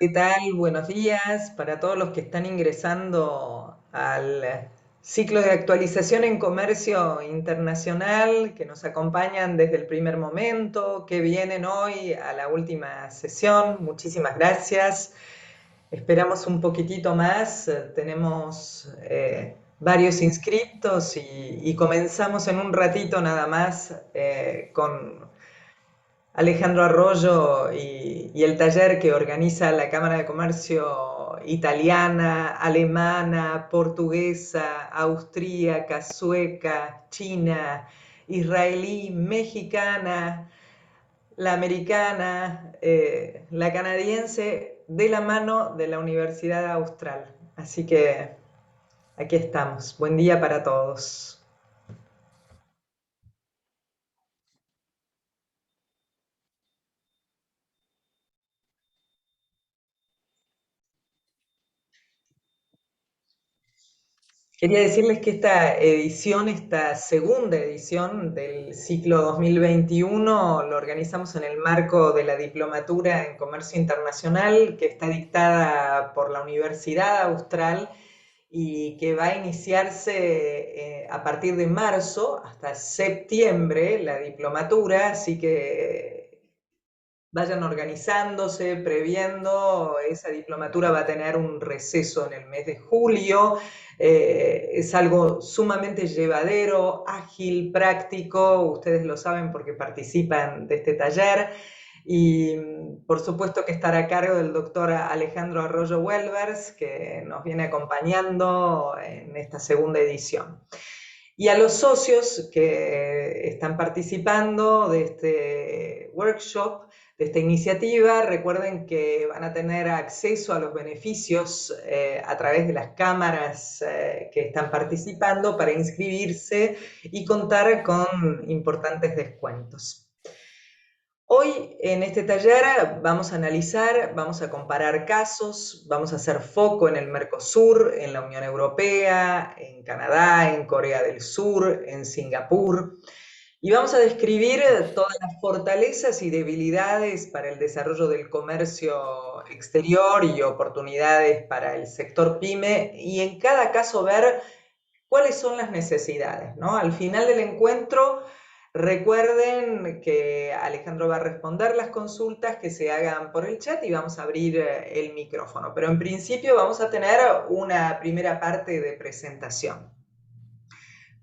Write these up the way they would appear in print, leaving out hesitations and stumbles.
¿Qué tal? Buenos días para todos los que están ingresando al ciclo de actualización en comercio internacional, que nos acompañan desde el primer momento, que vienen hoy a la última sesión. Muchísimas gracias. Esperamos un poquitito más. Tenemos varios inscriptos y comenzamos en un ratito nada más con Alejandro Arroyo y el taller que organiza la Cámara de Comercio italiana, alemana, portuguesa, austríaca, sueca, china, israelí, mexicana, la americana, la canadiense, de la mano de la Universidad Austral. Así que aquí estamos. Buen día para todos. Quería decirles que esta edición, esta segunda edición del ciclo 2021, lo organizamos en el marco de la Diplomatura en Comercio Internacional, que está dictada por la Universidad Austral y que va a iniciarse a partir de marzo hasta septiembre, la diplomatura, así que vayan organizándose, previendo. Esa diplomatura va a tener un receso en el mes de julio. Es algo sumamente llevadero, ágil, práctico. Ustedes lo saben porque participan de este taller. Y por supuesto que estará a cargo del doctor Alejandro Arroyo Welvers, que nos viene acompañando en esta segunda edición. Y a los socios que están participando de este workshop, de esta iniciativa, recuerden que van a tener acceso a los beneficios a través de las cámaras que están participando para inscribirse y contar con importantes descuentos. Hoy en este taller vamos a analizar, vamos a comparar casos, vamos a hacer foco en el Mercosur, en la Unión Europea, en Canadá, en Corea del Sur, en Singapur, y vamos a describir todas las fortalezas y debilidades para el desarrollo del comercio exterior y oportunidades para el sector PYME, y en cada caso ver cuáles son las necesidades, ¿no? Al final del encuentro, recuerden que Alejandro va a responder las consultas que se hagan por el chat y vamos a abrir el micrófono. Pero en principio vamos a tener una primera parte de presentación.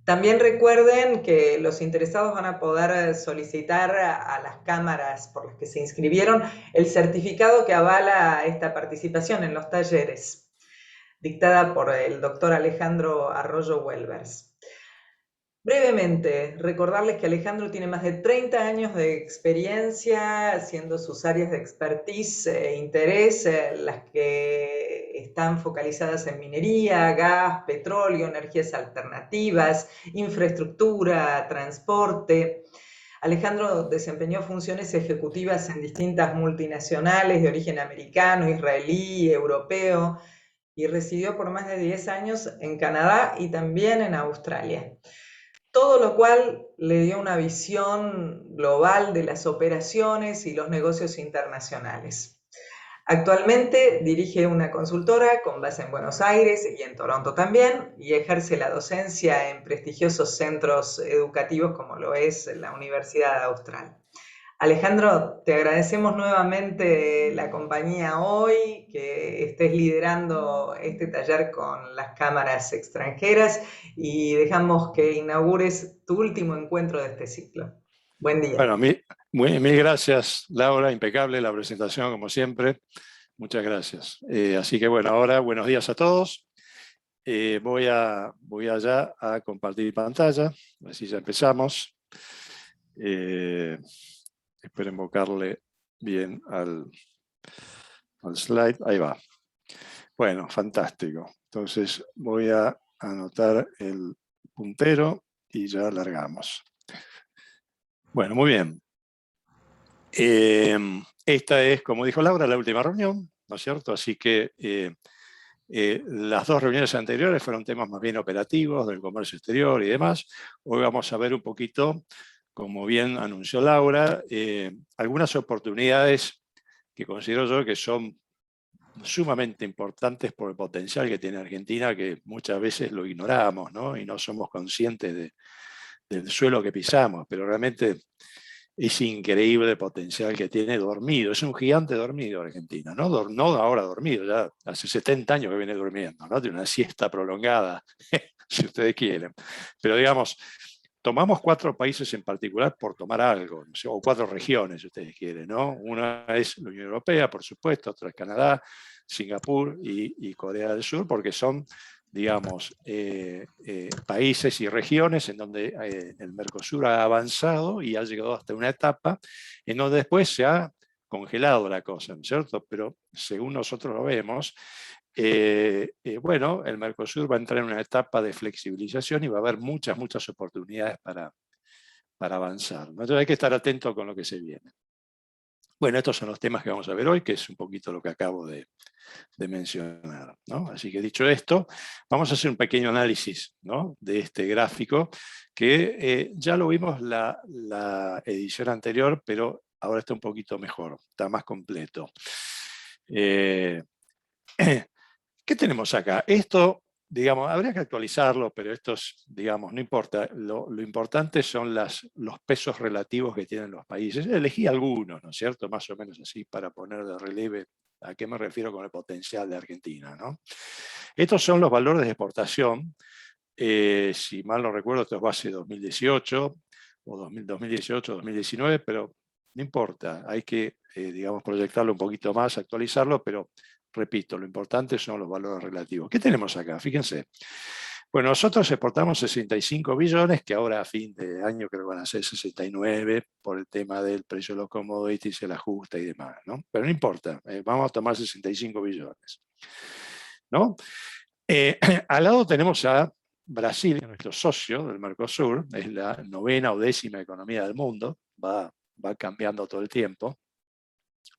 También recuerden que los interesados van a poder solicitar a las cámaras por las que se inscribieron el certificado que avala esta participación en los talleres, dictada por el doctor Alejandro Arroyo Welvers. Brevemente, recordarles que Alejandro tiene más de 30 años de experiencia, siendo sus áreas de expertise e interés las que están focalizadas en minería, gas, petróleo, energías alternativas, infraestructura, transporte. Alejandro desempeñó funciones ejecutivas en distintas multinacionales de origen americano, israelí, europeo, y residió por más de 10 años en Canadá y también en Australia. Todo lo cual le dio una visión global de las operaciones y los negocios internacionales. Actualmente dirige una consultora con base en Buenos Aires y en Toronto también, y ejerce la docencia en prestigiosos centros educativos como lo es la Universidad Austral. Alejandro, te agradecemos nuevamente la compañía hoy, que estés liderando este taller con las cámaras extranjeras, y dejamos que inaugures tu último encuentro de este ciclo. Buen día. Bueno, mil gracias, Laura, impecable la presentación como siempre. Muchas gracias. Así que bueno, ahora buenos días a todos. Voy allá a compartir pantalla, así ya empezamos. Espero invocarle bien al slide. Ahí va. Bueno, fantástico. Entonces voy a anotar el puntero y ya largamos. Bueno, muy bien. Esta es, como dijo Laura, la última reunión, ¿no es cierto? Así que las dos reuniones anteriores fueron temas más bien operativos del comercio exterior y demás. Hoy vamos a ver un poquito, como bien anunció Laura, algunas oportunidades que considero yo que son sumamente importantes por el potencial que tiene Argentina, que muchas veces lo ignoramos, ¿no? Y no somos conscientes del suelo que pisamos, pero realmente es increíble el potencial que tiene dormido. Es un gigante dormido Argentina, ¿no? No ahora dormido, ya hace 70 años que viene durmiendo, ¿no? Tiene una siesta prolongada, si ustedes quieren. Pero digamos, tomamos 4 países en particular por tomar algo, ¿no? O 4 regiones, si ustedes quieren, ¿no? Una es la Unión Europea, por supuesto, otra es Canadá, Singapur y Corea del Sur, porque son, digamos, países y regiones en donde el Mercosur ha avanzado y ha llegado hasta una etapa en donde después se ha congelado la cosa, ¿no es cierto? Pero según nosotros lo vemos, bueno, el Mercosur va a entrar en una etapa de flexibilización y va a haber muchas oportunidades para avanzar, ¿no? Entonces hay que estar atento con lo que se viene. Bueno, estos son los temas que vamos a ver hoy, que es un poquito lo que acabo de mencionar, ¿no? Así que dicho esto, vamos a hacer un pequeño análisis, ¿no?, de este gráfico, que ya lo vimos la edición anterior, pero ahora está un poquito mejor, está más completo. ¿Qué tenemos acá? Esto, digamos, habría que actualizarlo, pero esto es, digamos, no importa. Lo importante son los pesos relativos que tienen los países. Elegí algunos, ¿no es cierto? Más o menos así, para poner de relieve a qué me refiero con el potencial de Argentina, ¿no? Estos son los valores de exportación. Si mal no recuerdo, esto es base 2018, o 2018, 2019, pero no importa. Hay que, digamos, proyectarlo un poquito más, actualizarlo, pero repito, lo importante son los valores relativos. ¿Qué tenemos acá? Fíjense. Bueno, nosotros exportamos 65 billones, que ahora a fin de año creo que van a ser 69 por el tema del precio de los commodities, el ajuste y demás, ¿no? Pero no importa, vamos a tomar 65 billones, ¿no? Al lado tenemos a Brasil, nuestro socio del Mercosur, es la 9ª o 10ª economía del mundo, va cambiando todo el tiempo.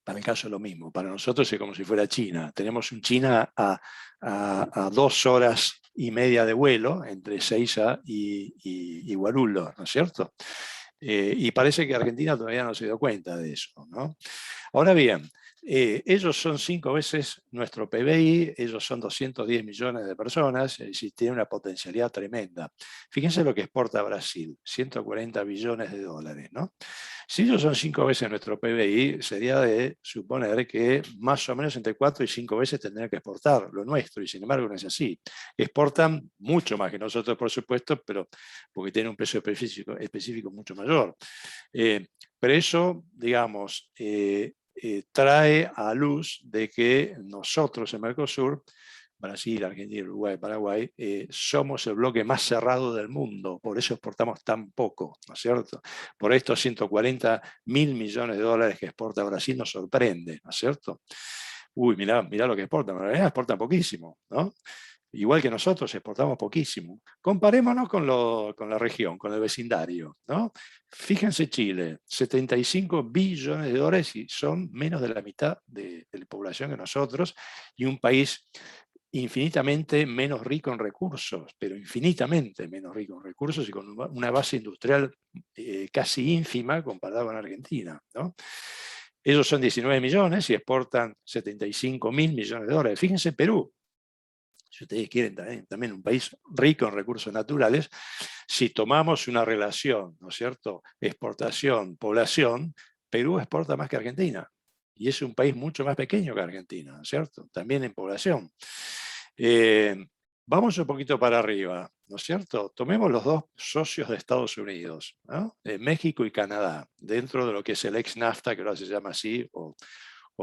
Para el caso es lo mismo, para nosotros es como si fuera China. Tenemos un China a 2 horas y media de vuelo entre Seiza y Huarulo, ¿no es cierto? Y parece que Argentina todavía no se dio cuenta de eso, ¿no? Ahora bien, ellos son 5 veces nuestro PBI, ellos son 210 millones de personas, es decir, tienen una potencialidad tremenda. Fíjense lo que exporta Brasil, 140 billones de dólares, ¿no? Si ellos son 5 veces nuestro PBI, sería de suponer que más o menos entre 4 y 5 veces tendrían que exportar lo nuestro, y sin embargo no es así. Exportan mucho más que nosotros, por supuesto, pero porque tienen un precio específico mucho mayor. Pero eso, digamos, trae a luz de que nosotros en Mercosur, Brasil, Argentina, Uruguay, Paraguay, somos el bloque más cerrado del mundo, por eso exportamos tan poco, ¿no es cierto? Por estos 140 mil millones de dólares que exporta Brasil nos sorprende, ¿no es cierto? Uy, mirá lo que exportan, en realidad exportan poquísimo, ¿no? Igual que nosotros exportamos poquísimo. Comparémonos con la región, con el vecindario, ¿no? Fíjense Chile, 75 billones de dólares y son menos de la mitad de la población que nosotros, y un país infinitamente menos rico en recursos, pero infinitamente menos rico en recursos y con una base industrial casi ínfima comparada con Argentina, ¿no? Ellos son 19 millones y exportan 75 mil millones de dólares. Fíjense Perú, si ustedes quieren también un país rico en recursos naturales, si tomamos una relación, ¿no es cierto?, exportación, población, Perú exporta más que Argentina. Y es un país mucho más pequeño que Argentina, ¿no es cierto?, también en población. Vamos un poquito para arriba, ¿no es cierto? Tomemos los 2 socios de Estados Unidos, ¿no? México y Canadá, dentro de lo que es el ex-NAFTA, que ahora se llama así, o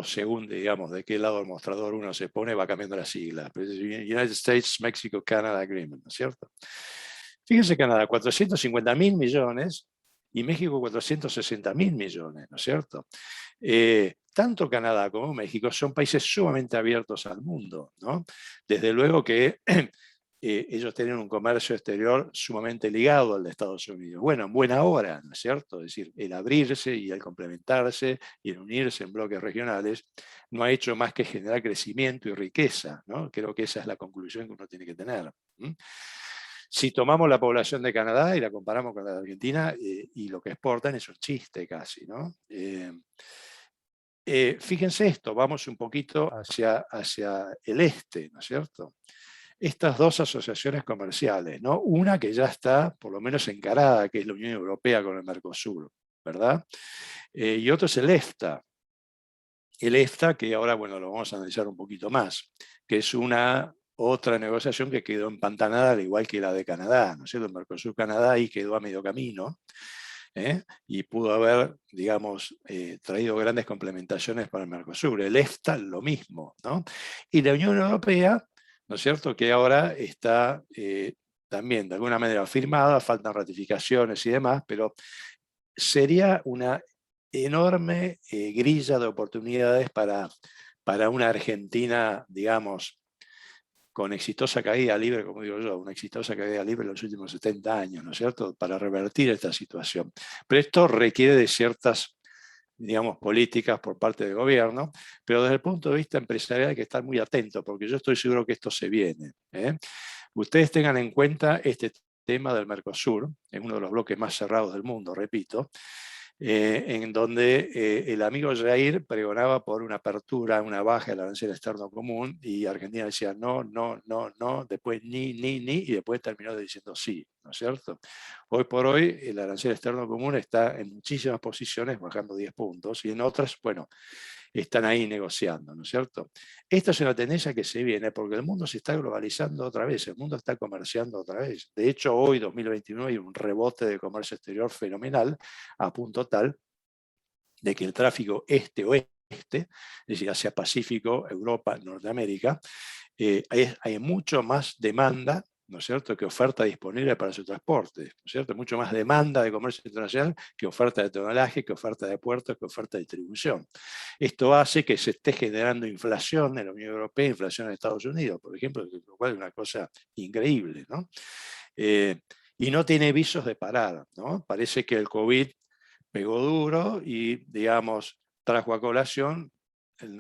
según, digamos, de qué lado del mostrador uno se pone, va cambiando las siglas. United States, Mexico, Canada Agreement, ¿no es cierto? Fíjense, Canadá, 450 mil millones y México 460 mil millones, ¿no es cierto? Tanto Canadá como México son países sumamente abiertos al mundo, ¿no? Desde luego que ellos tienen un comercio exterior sumamente ligado al de Estados Unidos. Bueno, en buena hora, ¿no es cierto? Es decir, el abrirse y el complementarse y el unirse en bloques regionales no ha hecho más que generar crecimiento y riqueza, ¿no? Creo que esa es la conclusión que uno tiene que tener. Si tomamos la población de Canadá y la comparamos con la de Argentina, y lo que exportan es un chiste casi, ¿no? Fíjense esto, vamos un poquito hacia el este, ¿no es cierto? Estas dos asociaciones comerciales, ¿no? Una que ya está por lo menos encarada, que es la Unión Europea con el Mercosur, ¿verdad? Y otro es el EFTA. El EFTA, que ahora, bueno, lo vamos a analizar un poquito más, que es una otra negociación que quedó empantanada, al igual que la de Canadá, ¿no es cierto? El Mercosur-Canadá ahí quedó a medio camino, y pudo haber, digamos, traído grandes complementaciones para el Mercosur. El EFTA, lo mismo, ¿no? Y la Unión Europea, ¿no es cierto?, que ahora está también de alguna manera firmada, faltan ratificaciones y demás, pero sería una enorme grilla de oportunidades para una Argentina, digamos, con exitosa caída libre, como digo yo, una exitosa caída libre en los últimos 70 años, ¿no es cierto?, para revertir esta situación. Pero esto requiere de ciertas, digamos, políticas por parte del gobierno, pero desde el punto de vista empresarial hay que estar muy atento, porque yo estoy seguro que esto se viene. Ustedes tengan en cuenta este tema del Mercosur, en uno de los bloques más cerrados del mundo, repito, en donde el amigo Jair pregonaba por una apertura, una baja del arancel externo común, y Argentina decía no, no, no, no, después ni, y después terminó diciendo sí, ¿no es cierto? Hoy por hoy el arancel externo común está en muchísimas posiciones, bajando 10 puntos, y en otras, bueno, están ahí negociando, ¿no es cierto? Esta es una tendencia que se viene porque el mundo se está globalizando otra vez, el mundo está comerciando otra vez. De hecho, hoy, 2021, hay un rebote de comercio exterior fenomenal, a punto tal de que el tráfico este-oeste, es decir, hacia Pacífico, Europa, Norteamérica, hay mucho más demanda, ¿no es cierto?, que oferta disponible para su transporte, ¿no es cierto? Mucho más demanda de comercio internacional que oferta de tonelaje, que oferta de puertos, que oferta de distribución. Esto hace que se esté generando inflación en la Unión Europea, inflación en Estados Unidos, por ejemplo, lo cual es una cosa increíble, ¿no? Y no tiene visos de parar, ¿no? Parece que el COVID pegó duro y, digamos, trajo a colación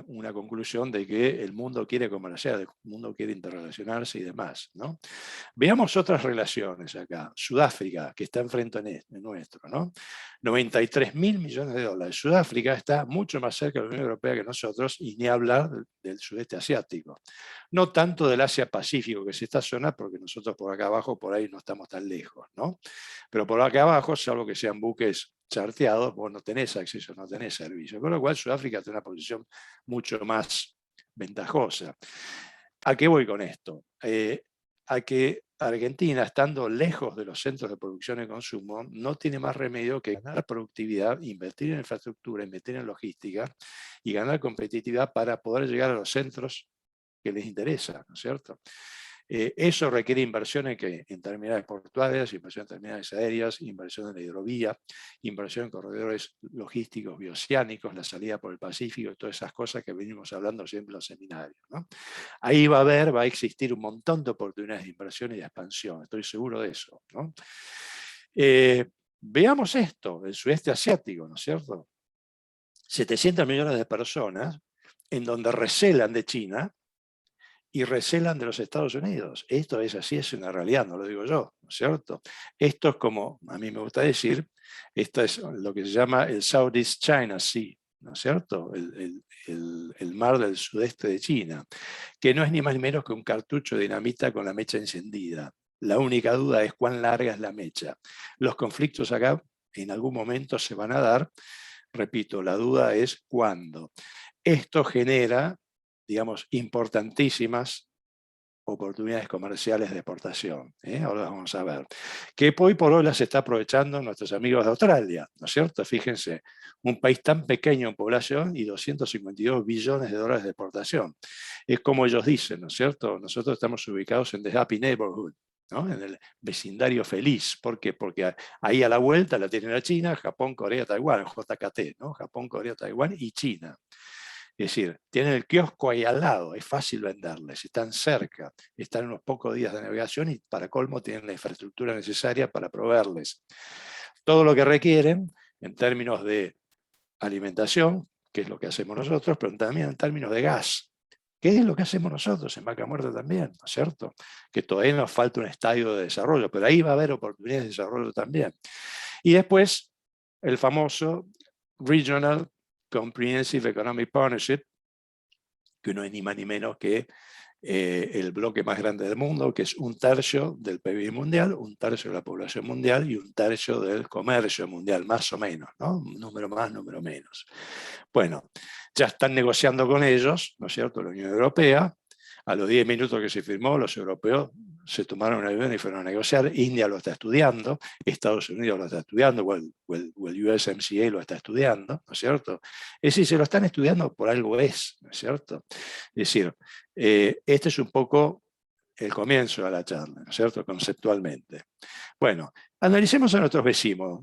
una conclusión de que el mundo quiere comerciar, el mundo quiere interrelacionarse y demás, ¿no? Veamos otras relaciones acá. Sudáfrica, que está enfrente de nuestro, ¿no? 93.000 millones de dólares. Sudáfrica está mucho más cerca de la Unión Europea que nosotros, y ni hablar del sudeste asiático. No tanto del Asia-Pacífico, que es esta zona, porque nosotros por acá abajo, por ahí no estamos tan lejos, ¿no? Pero por acá abajo, salvo que sean buques charteados, vos no tenés acceso, no tenés servicio. Con lo cual Sudáfrica tiene una posición mucho más ventajosa. ¿A qué voy con esto? A que Argentina, estando lejos de los centros de producción y consumo, no tiene más remedio que ganar productividad, invertir en infraestructura, invertir en logística y ganar competitividad para poder llegar a los centros que les interesa, ¿no es cierto? Eso requiere inversión en terminales portuarias, inversión en terminales aéreas, inversión en la hidrovía, inversión en corredores logísticos bioceánicos, la salida por el Pacífico, todas esas cosas que venimos hablando siempre en los seminarios, ¿no? Ahí va a existir un montón de oportunidades de inversión y de expansión, estoy seguro de eso, ¿no? Veamos esto, el sudeste asiático, ¿no es cierto? 700 millones de personas en donde recelan de China y recelan de los Estados Unidos. Esto es así, es una realidad, no lo digo yo, ¿no es cierto? Esto es como, a mí me gusta decir, esto es lo que se llama el Southeast China Sea, ¿no es cierto? El mar del sudeste de China, que no es ni más ni menos que un cartucho de dinamita con la mecha encendida. La única duda es cuán larga es la mecha. Los conflictos acá en algún momento se van a dar, repito, la duda es cuándo. Esto genera, digamos, importantísimas oportunidades comerciales de exportación. Ahora vamos a ver. Que hoy por hoy las está aprovechando nuestros amigos de Australia, ¿no es cierto? Fíjense, un país tan pequeño en población y 252 billones de dólares de exportación. Es como ellos dicen, ¿no es cierto? Nosotros estamos ubicados en the happy neighborhood, ¿no? En el vecindario feliz. ¿Por qué? Porque ahí a la vuelta la tienen a China, Japón, Corea, Taiwán, JKT, ¿no? Japón, Corea, Taiwán y China. Es decir, tienen el kiosco ahí al lado, es fácil venderles, están cerca, están unos pocos días de navegación y para colmo tienen la infraestructura necesaria para proveerles todo lo que requieren en términos de alimentación, que es lo que hacemos nosotros, pero también en términos de gas, que es lo que hacemos nosotros en Vaca Muerta también, ¿no es cierto? Que todavía nos falta un estadio de desarrollo, pero ahí va a haber oportunidades de desarrollo también. Y después, el famoso Regional Comprehensive Economic Partnership, que no es ni más ni menos que el bloque más grande del mundo, que es 1/3 del PIB mundial, 1/3 de la población mundial y 1/3 del comercio mundial, más o menos, ¿no? Número más, número menos. Bueno, ya están negociando con ellos, ¿no es cierto?, la Unión Europea. A los 10 minutos que se firmó, los europeos se tomaron un avión y fueron a negociar. India lo está estudiando, Estados Unidos lo está estudiando, o el USMCA lo está estudiando, ¿no es cierto? Es decir, se lo están estudiando por algo, ¿no es cierto? Es decir, este es un poco el comienzo de la charla, ¿no es cierto?, conceptualmente. Bueno, analicemos a nuestros vecinos.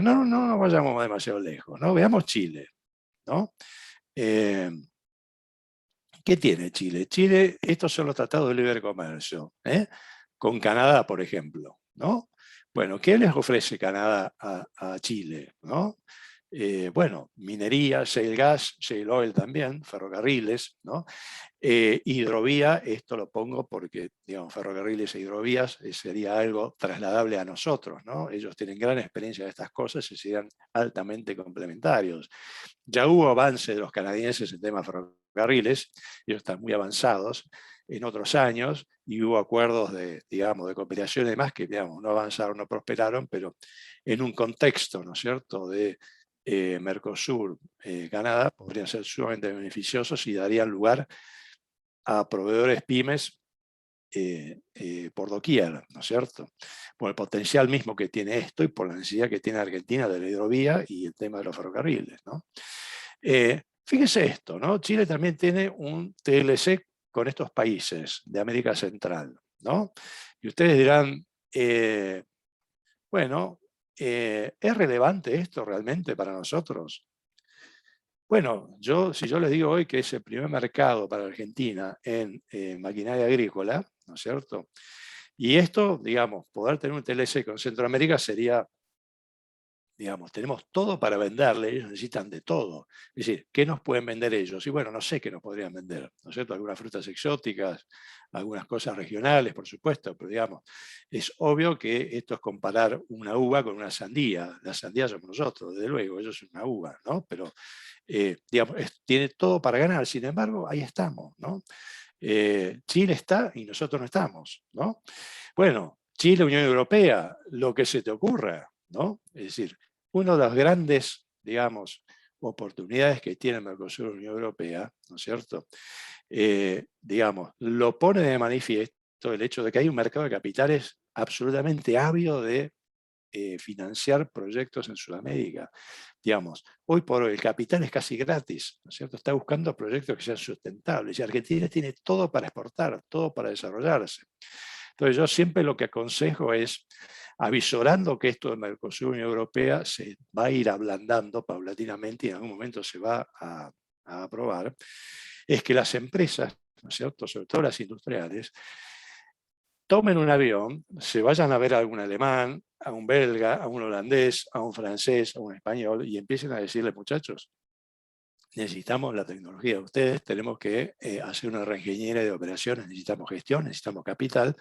No vayamos demasiado lejos, ¿no? Veamos Chile, ¿no? ¿Qué tiene Chile? Chile, estos son los tratados de libre comercio, con Canadá, por ejemplo, ¿no? Bueno, ¿qué les ofrece Canadá a Chile, ¿no? Bueno, minería, shale gas, shale oil también, ferrocarriles, ¿no? Hidrovía, esto lo pongo porque, digamos, ferrocarriles e hidrovías sería algo trasladable a nosotros, ¿no? Ellos tienen gran experiencia de estas cosas y serían altamente complementarios. Ya hubo avance de los canadienses en temas ferrocarriles, ellos están muy avanzados en otros años, y hubo acuerdos de, digamos, de cooperación y demás que, digamos, no avanzaron, no prosperaron, pero en un contexto, ¿no es cierto?, de Mercosur, Canadá, podrían ser sumamente beneficiosos y darían lugar a proveedores pymes por doquier, ¿no es cierto? Por el potencial mismo que tiene esto y por la necesidad que tiene Argentina de la hidrovía y el tema de los ferrocarriles, ¿no? Fíjese esto, ¿no? Chile también tiene un TLC con estos países de América Central, ¿no? Y ustedes dirán, bueno, ¿es relevante esto realmente para nosotros? Bueno, si yo les digo hoy que es el primer mercado para Argentina en maquinaria agrícola, ¿no es cierto? Y esto, digamos, poder tener un TLC con Centroamérica sería, digamos, tenemos todo para venderle, ellos necesitan de todo. Es decir, ¿qué nos pueden vender ellos? Y bueno, no sé qué nos podrían vender, ¿no es cierto? Algunas frutas exóticas, algunas cosas regionales, por supuesto, pero digamos, es obvio que esto es comparar una uva con una sandía. La sandía somos nosotros, desde luego, ellos son una uva, ¿no? Pero, digamos, tiene todo para ganar, sin embargo, ahí estamos, ¿no? Chile está y nosotros no estamos, ¿no? Bueno, Chile, Unión Europea, lo que se te ocurra, ¿no? Es decir, una de las grandes, digamos, oportunidades que tiene Mercosur y Unión Europea, ¿no es cierto? Digamos, lo pone de manifiesto el hecho de que hay un mercado de capitales absolutamente ávido de financiar proyectos en Sudamérica. Digamos, hoy por hoy el capital es casi gratis, ¿no es cierto? Está buscando proyectos que sean sustentables y Argentina tiene todo para exportar, todo para desarrollarse. Entonces yo siempre lo que aconsejo es, avisorando que esto de Mercosur y Unión Europea se va a ir ablandando paulatinamente y en algún momento se va a aprobar, es que las empresas, ¿no es cierto?, sobre todo las industriales, tomen un avión, se vayan a ver a algún alemán, a un belga, a un holandés, a un francés, a un español, y empiecen a decirle, muchachos, necesitamos la tecnología de ustedes, tenemos que hacer una reingeniería de operaciones, necesitamos gestión, necesitamos capital,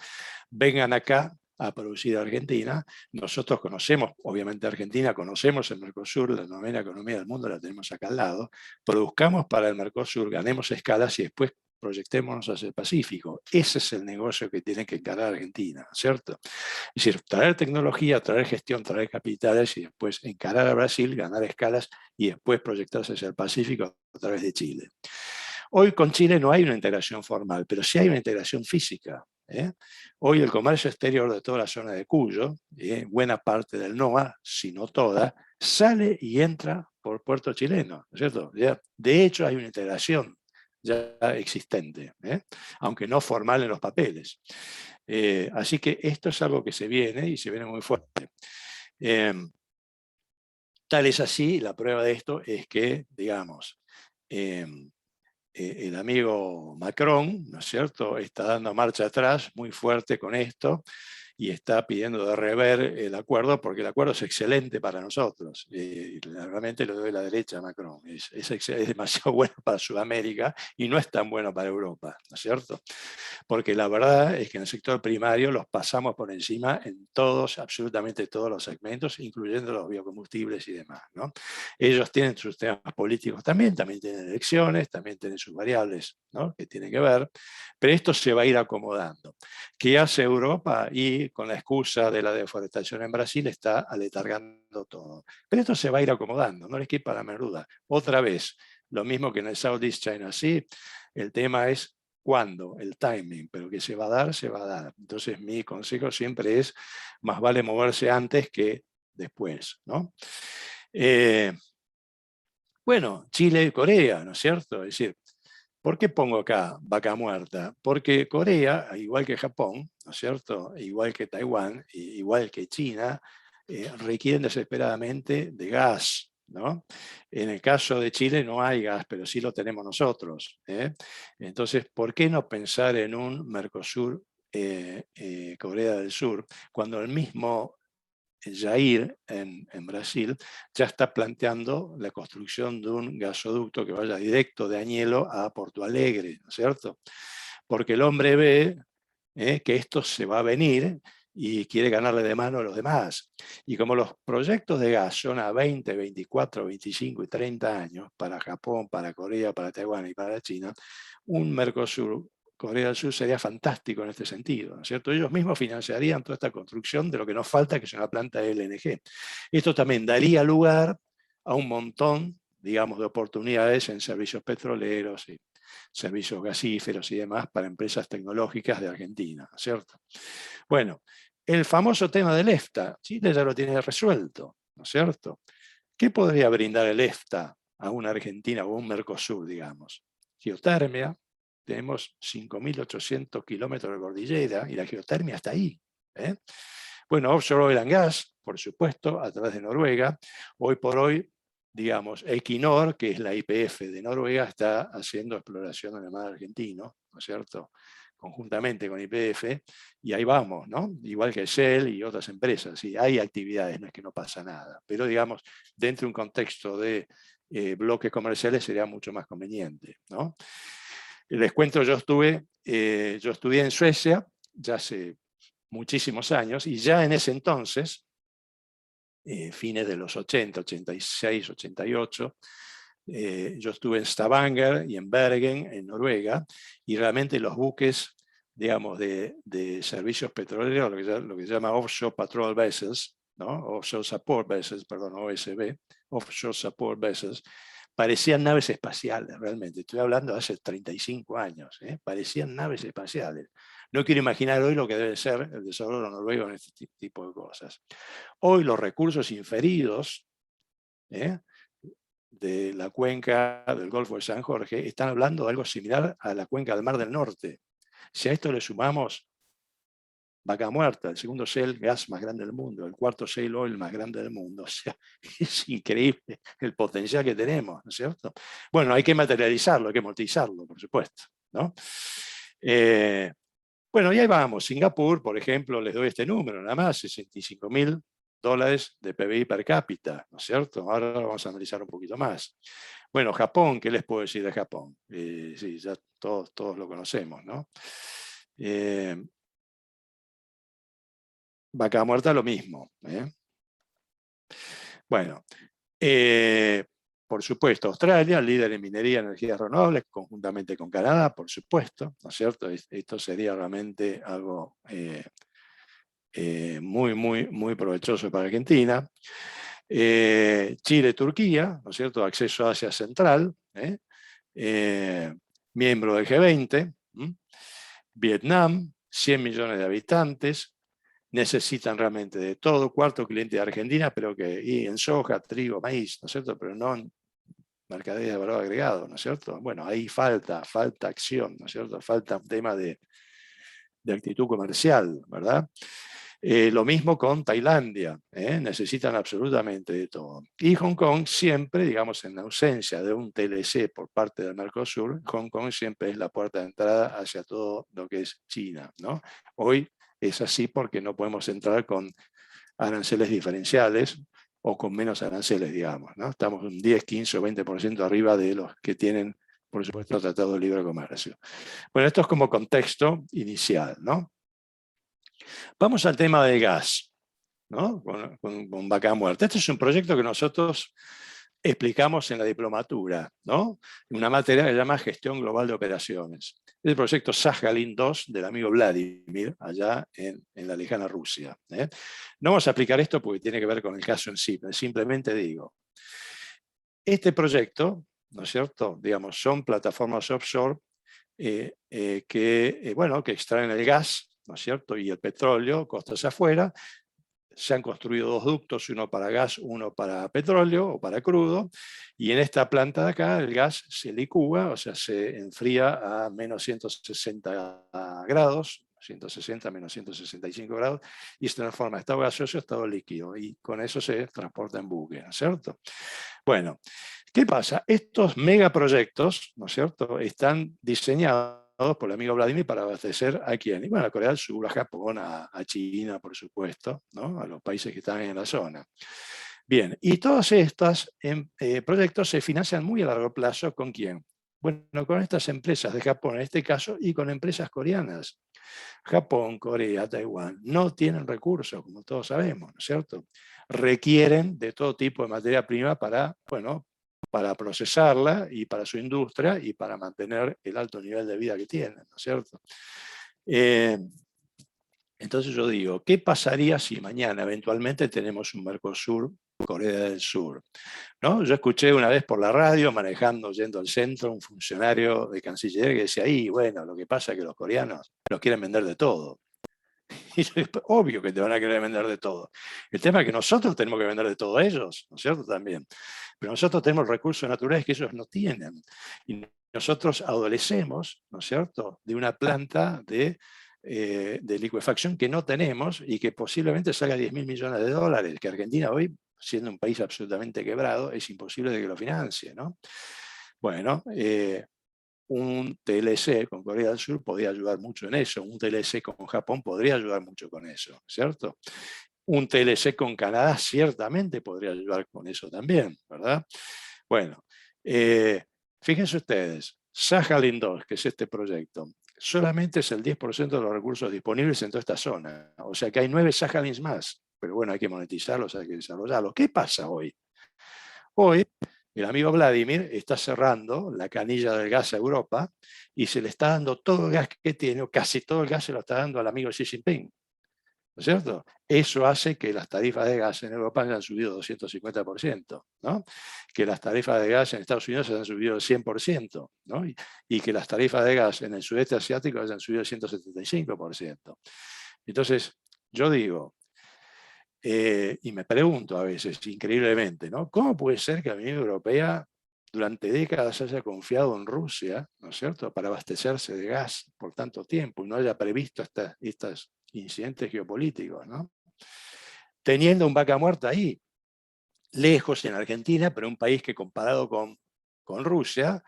vengan acá a producir a Argentina. Nosotros conocemos, obviamente Argentina, conocemos el Mercosur, la novena economía del mundo, la tenemos acá al lado, produzcamos para el Mercosur, ganemos escalas y después proyectémonos hacia el Pacífico. Ese es el negocio que tiene que encarar Argentina, ¿cierto? Es decir, traer tecnología, traer gestión, traer capitales y después encarar a Brasil, ganar escalas y después proyectarse hacia el Pacífico a través de Chile. Hoy con Chile no hay una integración formal, pero sí hay una integración física. Hoy el comercio exterior de toda la zona de Cuyo, buena parte del NOA, si no toda, sale y entra por puerto chileno, ¿no es cierto? De hecho hay una integración ya existente, aunque no formal en los papeles. Así que esto es algo que se viene y se viene muy fuerte. Tal es así, la prueba de esto es que, digamos, el amigo Macron, ¿no es cierto?, está dando marcha atrás muy fuerte con esto y está pidiendo de rever el acuerdo, porque el acuerdo es excelente para nosotros. Realmente lo doy a la derecha a Macron. Es demasiado bueno para Sudamérica y no es tan bueno para Europa, ¿no es cierto? Porque la verdad es que en el sector primario los pasamos por encima en todos, absolutamente todos los segmentos, incluyendo los biocombustibles y demás, ¿no? Ellos tienen sus temas políticos también tienen elecciones, también tienen sus variables, ¿no?, que tienen que ver, pero esto se va a ir acomodando. ¿Qué hace Europa? Y con la excusa de la deforestación en Brasil está aletargando todo. Pero esto se va a ir acomodando, no les quepa la menor duda. Otra vez, lo mismo que en el Southeast China Sea, el tema es cuándo, el timing, pero que se va a dar, se va a dar. Entonces mi consejo siempre es, más vale moverse antes que después, ¿no? Bueno, Chile y Corea, ¿no es cierto? Es decir, ¿por qué pongo acá vaca muerta? Porque Corea, igual que Japón, ¿no es cierto?, igual que Taiwán, igual que China, requieren desesperadamente de gas, ¿no? En el caso de Chile no hay gas, pero sí lo tenemos nosotros, ¿eh? Entonces, ¿por qué no pensar en un Mercosur, Corea del Sur, cuando el mismo Jair en Brasil ya está planteando la construcción de un gasoducto que vaya directo de Añelo a Porto Alegre, ¿no es cierto? Porque el hombre ve que esto se va a venir y quiere ganarle de mano a los demás. Y como los proyectos de gas son a 20, 24, 25 y 30 años, para Japón, para Corea, para Taiwán y para China, un Mercosur Corea del Sur sería fantástico en este sentido, ¿no es cierto? Ellos mismos financiarían toda esta construcción de lo que nos falta, que es una planta de LNG. Esto también daría lugar a un montón, digamos, de oportunidades en servicios petroleros y servicios gasíferos y demás para empresas tecnológicas de Argentina, ¿no es cierto? Bueno, el famoso tema del EFTA, Chile ya lo tiene resuelto, ¿no es cierto? ¿Qué podría brindar el EFTA a una Argentina o un Mercosur, digamos? Geotermia, tenemos 5.800 kilómetros de cordillera y la geotermia está ahí, ¿eh? Bueno, offshore oil and gas, por supuesto, a través de Noruega. Hoy por hoy, digamos, Equinor, que es la YPF de Noruega, está haciendo exploración en el mar argentino, ¿no es cierto?, conjuntamente con YPF, y ahí vamos, ¿no? Igual que Shell y otras empresas. Sí, hay actividades, no es que no pasa nada, pero digamos, dentro de un contexto de bloques comerciales sería mucho más conveniente, ¿no? Les cuento, yo estudié en Suecia ya hace muchísimos años, y ya en ese entonces, fines de los 80, 86, 88, yo estuve en Stavanger y en Bergen, en Noruega, y realmente los buques, digamos, de servicios petroleros, lo que se llama Offshore Patrol Vessels, ¿no?, Offshore Support Vessels, perdón, OSV, Offshore Support Vessels, parecían naves espaciales, realmente. Estoy hablando de hace 35 años, parecían naves espaciales. No quiero imaginar hoy lo que debe ser el desarrollo noruego en este tipo de cosas. Hoy los recursos inferidos de la cuenca del Golfo de San Jorge están hablando de algo similar a la cuenca del Mar del Norte. Si a esto le sumamos Vaca Muerta, el segundo shale gas más grande del mundo, el cuarto shale oil más grande del mundo, o sea, es increíble el potencial que tenemos, ¿no es cierto? Bueno, hay que materializarlo, hay que monetizarlo, por supuesto, ¿no? Bueno, y ahí vamos. Singapur, por ejemplo, les doy este número, nada más, $65.000 de PBI per cápita, ¿no es cierto? Ahora lo vamos a analizar un poquito más. Bueno, Japón, ¿qué les puedo decir de Japón? Sí, ya todos lo conocemos, ¿no? Vaca Muerta lo mismo, ¿eh? Bueno, por supuesto, Australia, líder en minería y energías renovables, conjuntamente con Canadá, por supuesto, ¿no es cierto? Esto sería realmente algo muy, muy, muy provechoso para Argentina. Chile, Turquía, ¿no es cierto?, acceso a Asia Central, miembro del G20, Vietnam, 100 millones de habitantes, necesitan realmente de todo, cuarto cliente de Argentina, pero y en soja, trigo, maíz, ¿no es cierto?, pero no en mercadería de valor agregado, ¿no es cierto? Bueno, ahí falta acción, ¿no es cierto?, falta un tema de actitud comercial, ¿verdad? Lo mismo con Tailandia, necesitan absolutamente de todo. Y Hong Kong siempre, digamos, en ausencia de un TLC por parte del Mercosur, Hong Kong siempre es la puerta de entrada hacia todo lo que es China, ¿no? Hoy es así porque no podemos entrar con aranceles diferenciales o con menos aranceles, digamos, ¿no? Estamos un 10, 15 o 20% arriba de los que tienen, por supuesto, el Tratado de Libre Comercio. Bueno, esto es como contexto inicial, ¿no? Vamos al tema del gas, ¿no? Con Vaca Muerta. Este es un proyecto que nosotros explicamos en la diplomatura, ¿no? Una materia que se llama Gestión Global de Operaciones. Es el proyecto Sakhalin-2 del amigo Vladimir, allá en la lejana Rusia. No vamos a aplicar esto porque tiene que ver con el caso en sí, pero simplemente digo, este proyecto, ¿no es cierto? Digamos, son plataformas offshore que extraen el gas, ¿no es cierto? Y el petróleo, costas afuera. Se han construido 2 ductos, uno para gas, uno para petróleo o para crudo, y en esta planta de acá el gas se licúa, o sea, se enfría a menos 160 grados, 160 menos 165 grados, y se transforma de estado gaseoso a estado líquido, y con eso se transporta en buque, ¿no es cierto? Bueno, ¿qué pasa? Estos megaproyectos, ¿no es cierto?, están diseñados por el amigo Vladimir para abastecer a quién. Y bueno, a Corea del Sur, a Japón, a China, por supuesto, ¿no? A los países que están en la zona. Bien, y todos estos proyectos se financian muy a largo plazo, ¿con quién? Bueno, con estas empresas de Japón en este caso y con empresas coreanas. Japón, Corea, Taiwán no tienen recursos, como todos sabemos, ¿no es cierto? Requieren de todo tipo de materia prima para, bueno, para procesarla y para su industria y para mantener el alto nivel de vida que tienen, ¿no es cierto? Entonces yo digo, ¿qué pasaría si mañana eventualmente tenemos un Mercosur, Corea del Sur? ¿No? Yo escuché una vez por la radio, manejando, yendo al centro, un funcionario de Cancillería que decía, ahí, bueno, lo que pasa es que los coreanos nos quieren vender de todo. Y obvio que te van a querer vender de todo. El tema es que nosotros tenemos que vender de todo a ellos, ¿no es cierto? También. Pero nosotros tenemos recursos naturales que ellos no tienen. Y nosotros adolecemos, ¿no es cierto?, de una planta de liquefacción que no tenemos y que posiblemente salga 10.000 millones de dólares, que Argentina hoy, siendo un país absolutamente quebrado, es imposible de que lo financie, ¿no? Bueno, un TLC con Corea del Sur podría ayudar mucho en eso, un TLC con Japón podría ayudar mucho con eso, ¿cierto? Un TLC con Canadá ciertamente podría ayudar con eso también, ¿verdad? Bueno, fíjense ustedes, Sakhalin-2, que es este proyecto, solamente es el 10% de los recursos disponibles en toda esta zona, o sea que hay 9 Sakhalins más, pero bueno, hay que monetizarlos, hay que desarrollarlos. ¿Qué pasa hoy? Hoy el amigo Vladimir está cerrando la canilla del gas a Europa y se le está dando todo el gas que tiene, o casi todo el gas se lo está dando al amigo Xi Jinping, ¿no es cierto? Eso hace que las tarifas de gas en Europa hayan subido 250%, ¿no? Que las tarifas de gas en Estados Unidos hayan subido 100%, ¿no? Y que las tarifas de gas en el sudeste asiático hayan subido 175%. Entonces, yo digo, y me pregunto a veces, increíblemente, ¿no? ¿Cómo puede ser que la Unión Europea durante décadas haya confiado en Rusia, ¿no es cierto?, para abastecerse de gas por tanto tiempo y no haya previsto estos incidentes geopolíticos, ¿no? Teniendo un Vaca Muerta ahí, lejos en Argentina, pero un país que comparado con Rusia,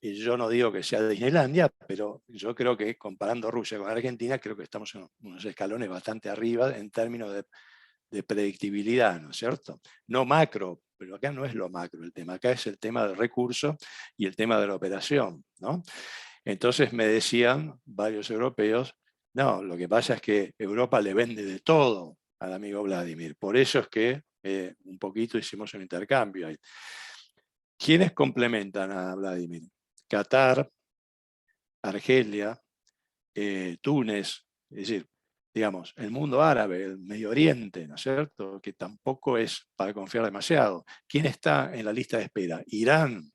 y yo no digo que sea Disneylandia, pero yo creo que comparando Rusia con Argentina, creo que estamos en unos escalones bastante arriba en términos de predictibilidad, ¿no es cierto? No macro, pero acá no es lo macro el tema, acá es el tema del recurso y el tema de la operación, ¿no? Entonces me decían varios europeos, no, lo que pasa es que Europa le vende de todo al amigo Vladimir, por eso es que un poquito hicimos un intercambio ahí. ¿Quiénes complementan a Vladimir? Qatar, Argelia, Túnez, es decir, digamos, el mundo árabe, el Medio Oriente, ¿no es cierto?, que tampoco es para confiar demasiado. ¿Quién está en la lista de espera? Irán.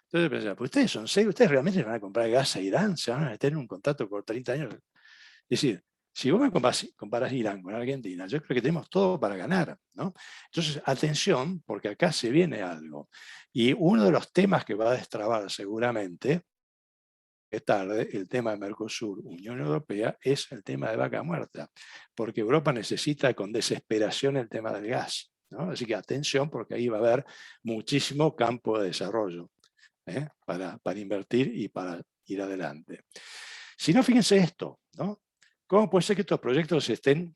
Entonces pensaba, pues ustedes son serios, ustedes realmente van a comprar gas a Irán, se van a meter en un contrato por 30 años. Es decir, si vos me comparás Irán con Argentina, yo creo que tenemos todo para ganar, ¿no? Entonces, atención, porque acá se viene algo. Y uno de los temas que va a destrabar seguramente tarde, el tema de Mercosur, Unión Europea, es el tema de Vaca Muerta, porque Europa necesita con desesperación el tema del gas, ¿no? Así que atención, porque ahí va a haber muchísimo campo de desarrollo para invertir y para ir adelante. Si no, fíjense esto, ¿no? ¿Cómo puede ser que estos proyectos estén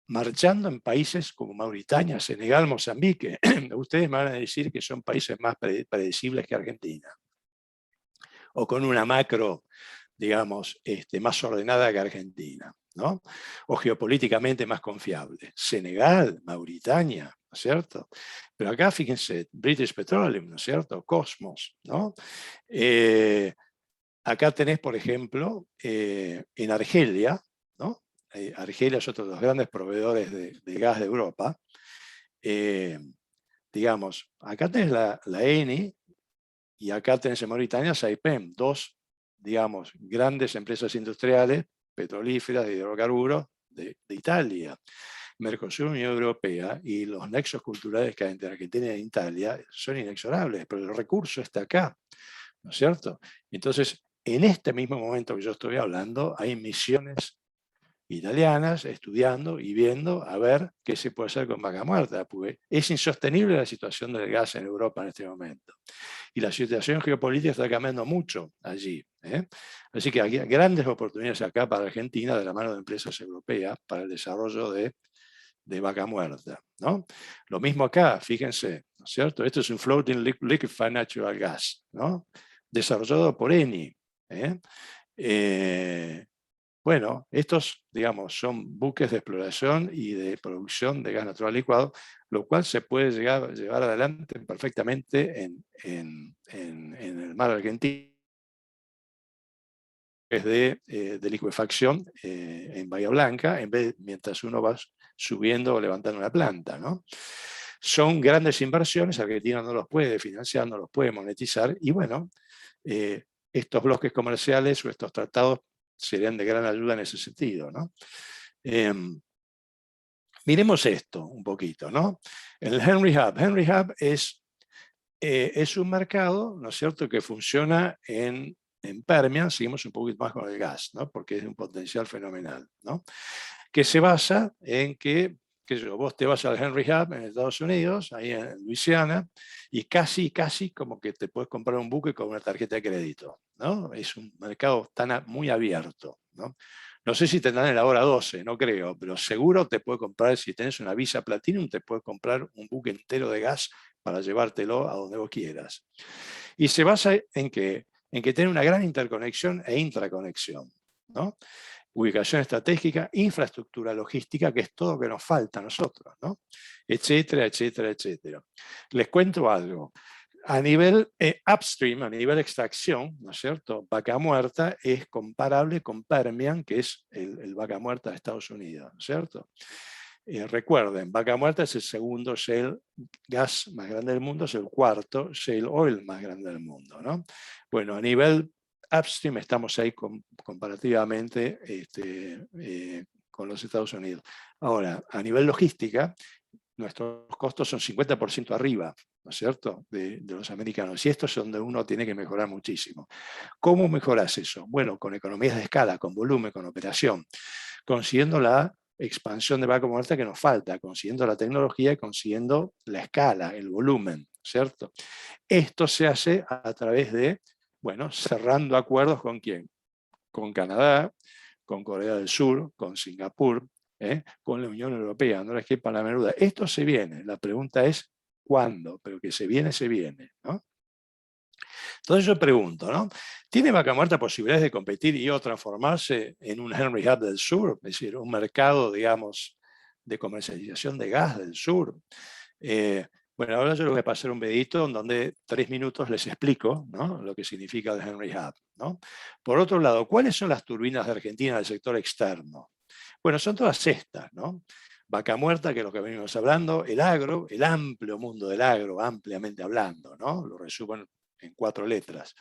marchando en países como Mauritania, Senegal, Mozambique? Ustedes me van a decir que son países más predecibles que Argentina, o con una macro, digamos, más ordenada que Argentina, ¿no? O geopolíticamente más confiable. Senegal, Mauritania, ¿no es cierto? Pero acá, fíjense, British Petroleum, ¿no es cierto? Cosmos, ¿no? Acá tenés, por ejemplo, en Argelia, ¿no? Argelia es otro de los grandes proveedores de gas de Europa. Digamos, acá tenés la Eni y acá tenés en Mauritania Saipem, dos, digamos, grandes empresas industriales, petrolíferas, de hidrocarburos de Italia. Mercosur, Unión Europea, y los nexos culturales que hay entre Argentina e Italia son inexorables, pero el recurso está acá, ¿no es cierto? Entonces, en este mismo momento que yo estoy hablando, hay misiones italianas estudiando y viendo a ver qué se puede hacer con Vaca Muerta, porque es insostenible la situación del gas en Europa en este momento. Y la situación geopolítica está cambiando mucho allí. Así que hay grandes oportunidades acá para Argentina de la mano de empresas europeas para el desarrollo de Vaca Muerta, ¿no? Lo mismo acá, fíjense, ¿no es cierto? Esto es un Floating Liquefied Natural Gas, ¿no? Desarrollado por Eni. Bueno, estos, digamos, son buques de exploración y de producción de gas natural licuado, lo cual se puede llevar adelante perfectamente en el mar argentino, de liquefacción en Bahía Blanca, mientras uno va subiendo o levantando una planta, ¿no? Son grandes inversiones, Argentina no los puede financiar, no los puede monetizar, y bueno, estos bloques comerciales o estos tratados serían de gran ayuda en ese sentido, ¿no? Miremos esto un poquito, ¿no? El Henry Hub. Henry Hub es un mercado, ¿no es cierto?, que funciona en Permian. Seguimos un poquito más con el gas, ¿no?, porque es un potencial fenomenal, ¿no?, que se basa en que vos te vas al Henry Hub en Estados Unidos, ahí en Luisiana, y casi como que te puedes comprar un buque con una tarjeta de crédito, ¿no? Es un mercado muy abierto, ¿no? No sé si tendrán en la hora 12, no creo, pero seguro te puedes comprar, si tenés una Visa Platinum, te puedes comprar un buque entero de gas para llevártelo a donde vos quieras. Y se basa en que tiene una gran interconexión e intraconexión, ¿no? Ubicación estratégica, infraestructura logística, que es todo lo que nos falta a nosotros, ¿no? Etcétera, etcétera, etcétera. Les cuento algo. A nivel upstream, a nivel extracción, ¿no es cierto?, Vaca Muerta es comparable con Permian, que es el Vaca Muerta de Estados Unidos, ¿no es cierto? Recuerden, Vaca Muerta es el segundo shale gas más grande del mundo, es el cuarto shale oil más grande del mundo, ¿no? Bueno, a nivel upstream estamos ahí comparativamente con los Estados Unidos. Ahora, a nivel logística, nuestros costos son 50% arriba, ¿no es cierto?, de los americanos. Y esto es donde uno tiene que mejorar muchísimo. ¿Cómo mejoras eso? Bueno, con economías de escala, con volumen, con operación, consiguiendo la expansión de Vaca Muerta que nos falta, consiguiendo la tecnología y consiguiendo la escala, el volumen, ¿cierto? Esto se hace a través de, bueno, cerrando acuerdos ¿con quién? Con Canadá, con Corea del Sur, con Singapur, con la Unión Europea, no les quepa la menor duda. Esto se viene, la pregunta es ¿cuándo? Pero que se viene, ¿no? Entonces yo pregunto, ¿no? ¿Tiene Vaca Muerta posibilidades de competir y o transformarse en un Henry Hub del Sur? Es decir, un mercado, digamos, de comercialización de gas del sur. Bueno, ahora yo les voy a pasar un videito en donde 3 minutos les explico, ¿no?, lo que significa el Henry Hub, ¿no? Por otro lado, ¿cuáles son las turbinas de Argentina del sector externo? Bueno, son todas estas, ¿no? Vaca Muerta, que es lo que venimos hablando, el agro, el amplio mundo del agro, ampliamente hablando, ¿no? Lo resumo en 4 letras.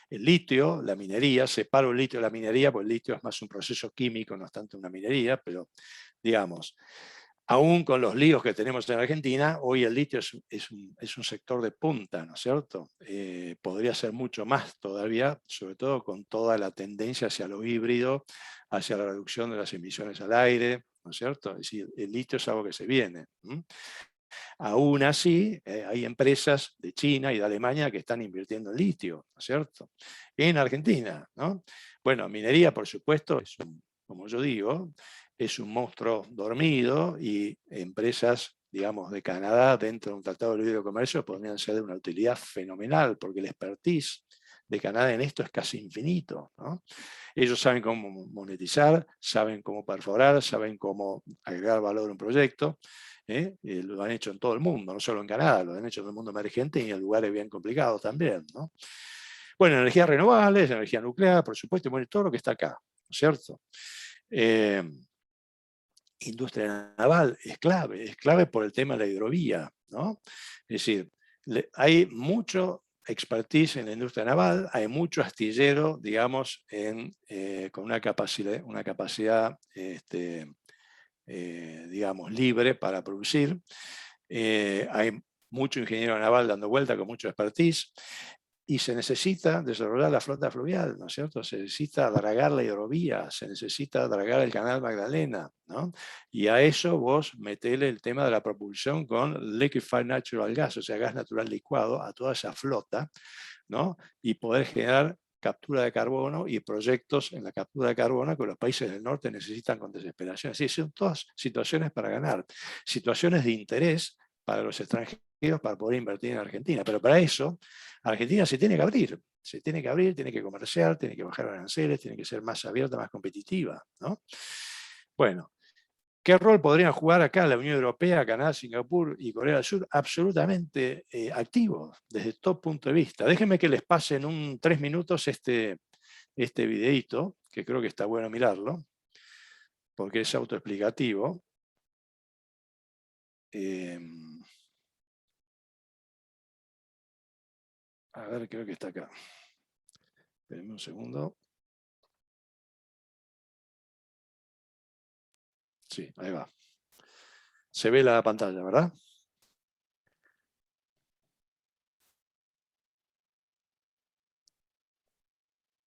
El litio, la minería, separo el litio de la minería, porque el litio es más un proceso químico, no es tanto una minería, pero digamos, aún con los líos que tenemos en Argentina, hoy el litio es un sector de punta, ¿no es cierto? Podría ser mucho más todavía, sobre todo con toda la tendencia hacia lo híbrido, hacia la reducción de las emisiones al aire, ¿no es cierto? Es decir, el litio es algo que se viene. Aún así, hay empresas de China y de Alemania que están invirtiendo en litio, ¿no es cierto?, en Argentina, ¿no? Bueno, minería, por supuesto, es como yo digo, es un monstruo dormido y empresas, digamos, de Canadá dentro de un tratado de libre comercio podrían ser de una utilidad fenomenal, porque el expertise de Canadá en esto es casi infinito, ¿no? Ellos saben cómo monetizar, saben cómo perforar, saben cómo agregar valor a un proyecto. Lo han hecho en todo el mundo, no solo en Canadá, lo han hecho en el mundo emergente y en lugares bien complicados también, ¿no? Bueno, energías renovables, energía nuclear, por supuesto, bueno, todo lo que está acá, ¿no es cierto? Industria naval es clave por el tema de la hidrovía, ¿no? Es decir, hay mucho expertise en la industria naval, hay mucho astillero, digamos, con una capacidad digamos, libre para producir. Hay mucho ingeniero naval dando vuelta con mucho expertise. Y se necesita desarrollar la flota fluvial, ¿no es cierto? Se necesita dragar la hidrovía, se necesita dragar el canal Magdalena, ¿no? Y a eso vos metele el tema de la propulsión con liquefied natural gas, o sea, gas natural licuado, a toda esa flota, ¿no? Y poder generar captura de carbono y proyectos en la captura de carbono que los países del norte necesitan con desesperación. Así son todas situaciones para ganar, situaciones de interés para los extranjeros para poder invertir en Argentina. Pero para eso, Argentina se tiene que abrir, tiene que comerciar, tiene que bajar aranceles, tiene que ser más abierta, más competitiva, ¿no? Bueno, ¿qué rol podrían jugar acá la Unión Europea, Canadá, Singapur y Corea del Sur? Absolutamente activos, desde todo punto de vista. Déjenme que les pase en 3 minutos este videíto, que creo que está bueno mirarlo, porque es autoexplicativo. A ver, creo que está acá. Espérenme un segundo. Sí, ahí va. Se ve la pantalla, ¿verdad?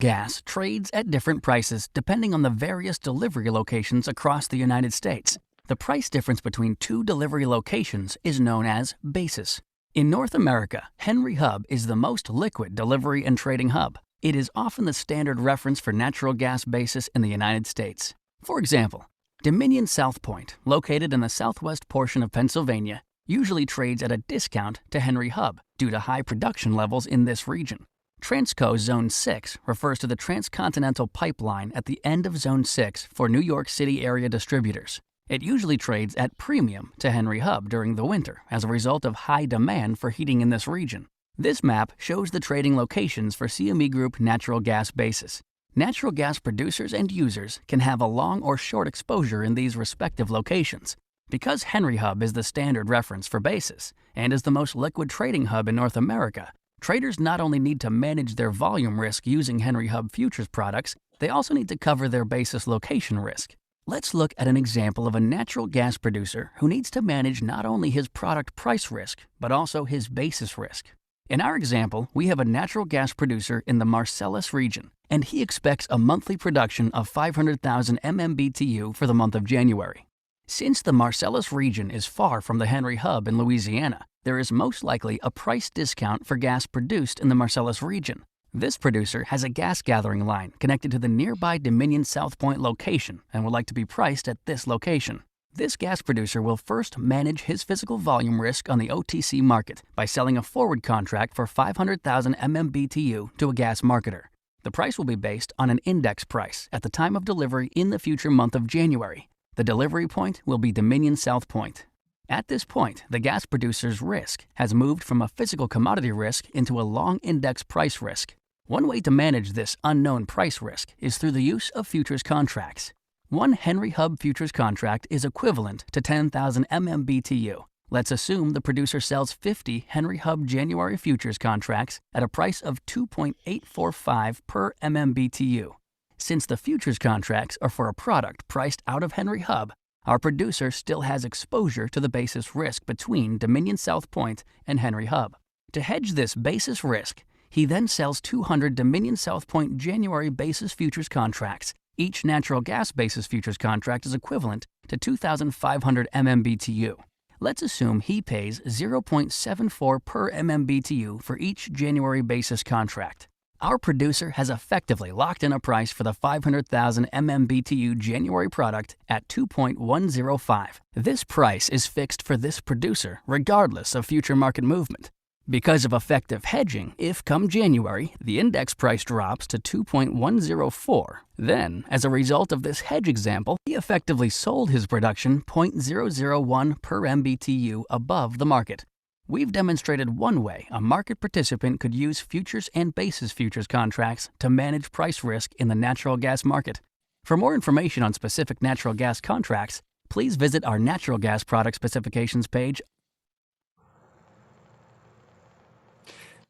Gas trades at different prices depending on the various delivery locations across the United States. The price difference between two delivery locations is known as basis. In North America, Henry Hub is the most liquid delivery and trading hub. It is often the standard reference for natural gas basis in the United States. For example, Dominion South Point, located in the southwest portion of Pennsylvania, usually trades at a discount to Henry Hub due to high production levels in this region. Transco Zone 6 refers to the transcontinental pipeline at the end of Zone 6 for New York City area distributors. It usually trades at premium to Henry Hub during the winter as a result of high demand for heating in this region. This map shows the trading locations for CME Group natural gas basis. Natural gas producers and users can have a long or short exposure in these respective locations. Because Henry Hub is the standard reference for basis and is the most liquid trading hub in North America, traders not only need to manage their volume risk using Henry Hub futures products, they also need to cover their basis location risk. Let's look at an example of a natural gas producer who needs to manage not only his product price risk, but also his basis risk. In our example, we have a natural gas producer in the Marcellus region, and he expects a monthly production of 500,000 MMBTU for the month of January. Since the Marcellus region is far from the Henry Hub in Louisiana, there is most likely a price discount for gas produced in the Marcellus region. This producer has a gas gathering line connected to the nearby Dominion South Point location and would like to be priced at this location. This gas producer will first manage his physical volume risk on the OTC market by selling a forward contract for 500,000 MMBTU to a gas marketer. The price will be based on an index price at the time of delivery in the future month of January. The delivery point will be Dominion South Point. At this point, the gas producer's risk has moved from a physical commodity risk into a long index price risk. One way to manage this unknown price risk is through the use of futures contracts. One Henry Hub futures contract is equivalent to 10,000 MMBTU. Let's assume the producer sells 50 Henry Hub January futures contracts at a price of 2.845 per MMBTU. Since the futures contracts are for a product priced out of Henry Hub, our producer still has exposure to the basis risk between Dominion South Point and Henry Hub. To hedge this basis risk, he then sells 200 Dominion South Point January basis futures contracts. Each natural gas basis futures contract is equivalent to 2,500 MMBTU. Let's assume he pays 0.74 per MMBTU for each January basis contract. our producer has effectively locked in a price for the 500,000 MMBTU January product at 2.105. This price is fixed for this producer, regardless of future market movement. Because of effective hedging, if come January, the index price drops to 2.104, then, as a result of this hedge example, he effectively sold his production 0.001 per MBTU above the market. We've demonstrated one way a market participant could use futures and basis futures contracts to manage price risk in the natural gas market. For more information on specific natural gas contracts, please visit our natural gas product specifications page.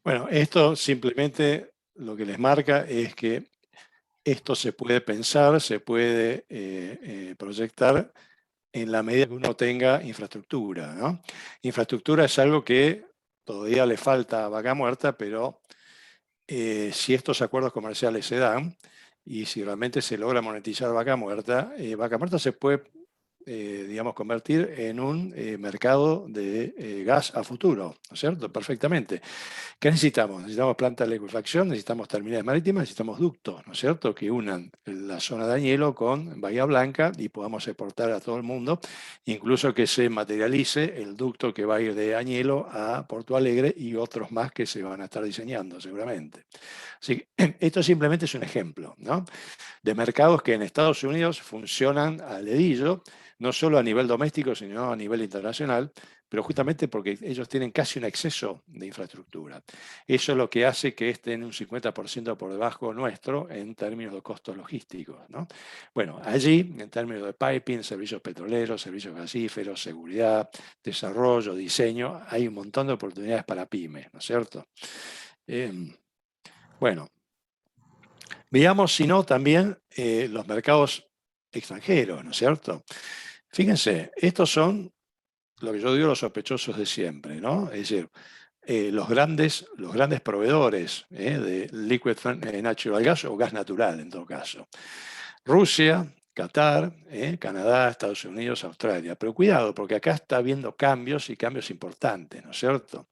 Bueno, esto simplemente lo que les marca es que esto se puede pensar, se puede proyectar en la medida que uno tenga infraestructura, ¿no? Infraestructura es algo que todavía le falta a Vaca Muerta, pero si estos acuerdos comerciales se dan y si realmente se logra monetizar Vaca Muerta se puede digamos, convertir en un mercado de gas a futuro, ¿no es cierto? Perfectamente. ¿Qué necesitamos? Necesitamos plantas de licuefacción, necesitamos terminales marítimas, necesitamos ductos, ¿no es cierto?, que unan la zona de Añelo con Bahía Blanca y podamos exportar a todo el mundo, incluso que se materialice el ducto que va a ir de Añelo a Porto Alegre y otros más que se van a estar diseñando seguramente. Así que esto simplemente es un ejemplo, ¿no?, de mercados que en Estados Unidos funcionan al dedillo, no solo a nivel doméstico, sino a nivel internacional, pero justamente porque ellos tienen casi un exceso de infraestructura. Eso es lo que hace que estén un 50% por debajo nuestro en términos de costos logísticos, ¿no? Bueno, allí, en términos de piping, servicios petroleros, servicios gasíferos, seguridad, desarrollo, diseño, hay un montón de oportunidades para pymes, ¿no es cierto? Bueno, veamos, si no, también los mercados extranjeros, ¿no es cierto? Fíjense, estos son lo que yo digo los sospechosos de siempre, ¿no? Es decir, los grandes proveedores de liquid natural gas o gas natural, en todo caso. Rusia, Qatar, Canadá, Estados Unidos, Australia. Pero cuidado, porque acá está habiendo cambios y cambios importantes, ¿no es cierto?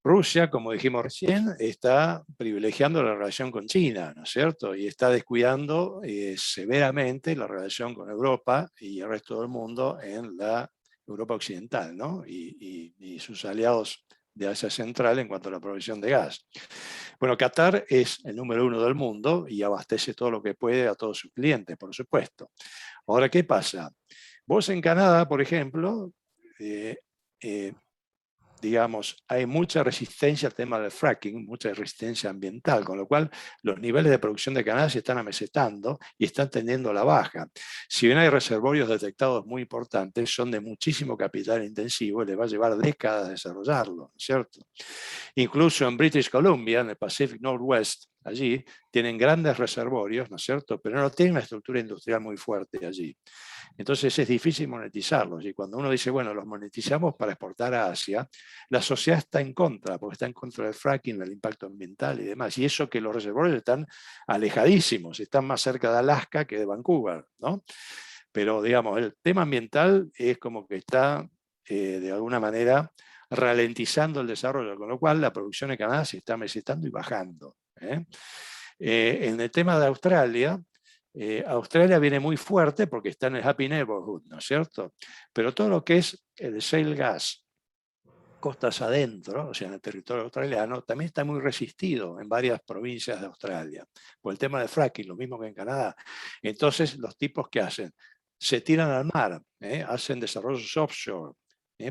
Rusia, como dijimos recién, está privilegiando la relación con China, ¿no es cierto? Y está descuidando severamente la relación con Europa y el resto del mundo en la Europa occidental, ¿no? Y sus aliados de Asia Central en cuanto a la provisión de gas. Bueno, Qatar es el número 1 del mundo y abastece todo lo que puede a todos sus clientes, por supuesto. Ahora, ¿qué pasa? Vos en Canadá, por ejemplo, digamos, hay mucha resistencia al tema del fracking, mucha resistencia ambiental, con lo cual los niveles de producción de Canadá se están amesetando y están tendiendo a la baja. Si bien hay reservorios detectados muy importantes, son de muchísimo capital intensivo y les va a llevar décadas desarrollarlo, ¿no es cierto? Incluso en British Columbia, en el Pacific Northwest, allí tienen grandes reservorios, ¿no es cierto?, pero no tienen una estructura industrial muy fuerte allí. Entonces es difícil monetizarlos. Y cuando uno dice, bueno, los monetizamos para exportar a Asia, la sociedad está en contra, porque está en contra del fracking, del impacto ambiental y demás. Y eso que los reservorios están alejadísimos, están más cerca de Alaska que de Vancouver, ¿no? Pero, digamos, el tema ambiental es como que está, de alguna manera, ralentizando el desarrollo, con lo cual la producción en Canadá se está mesetando y bajando. En el tema de Australia, Australia viene muy fuerte porque está en el Happy Neighborhood, ¿no es cierto? Pero todo lo que es el shale gas, costas adentro, o sea, en el territorio australiano, también está muy resistido en varias provincias de Australia, por el tema del fracking, lo mismo que en Canadá. Entonces, los tipos que hacen, se tiran al mar, hacen desarrollos offshore,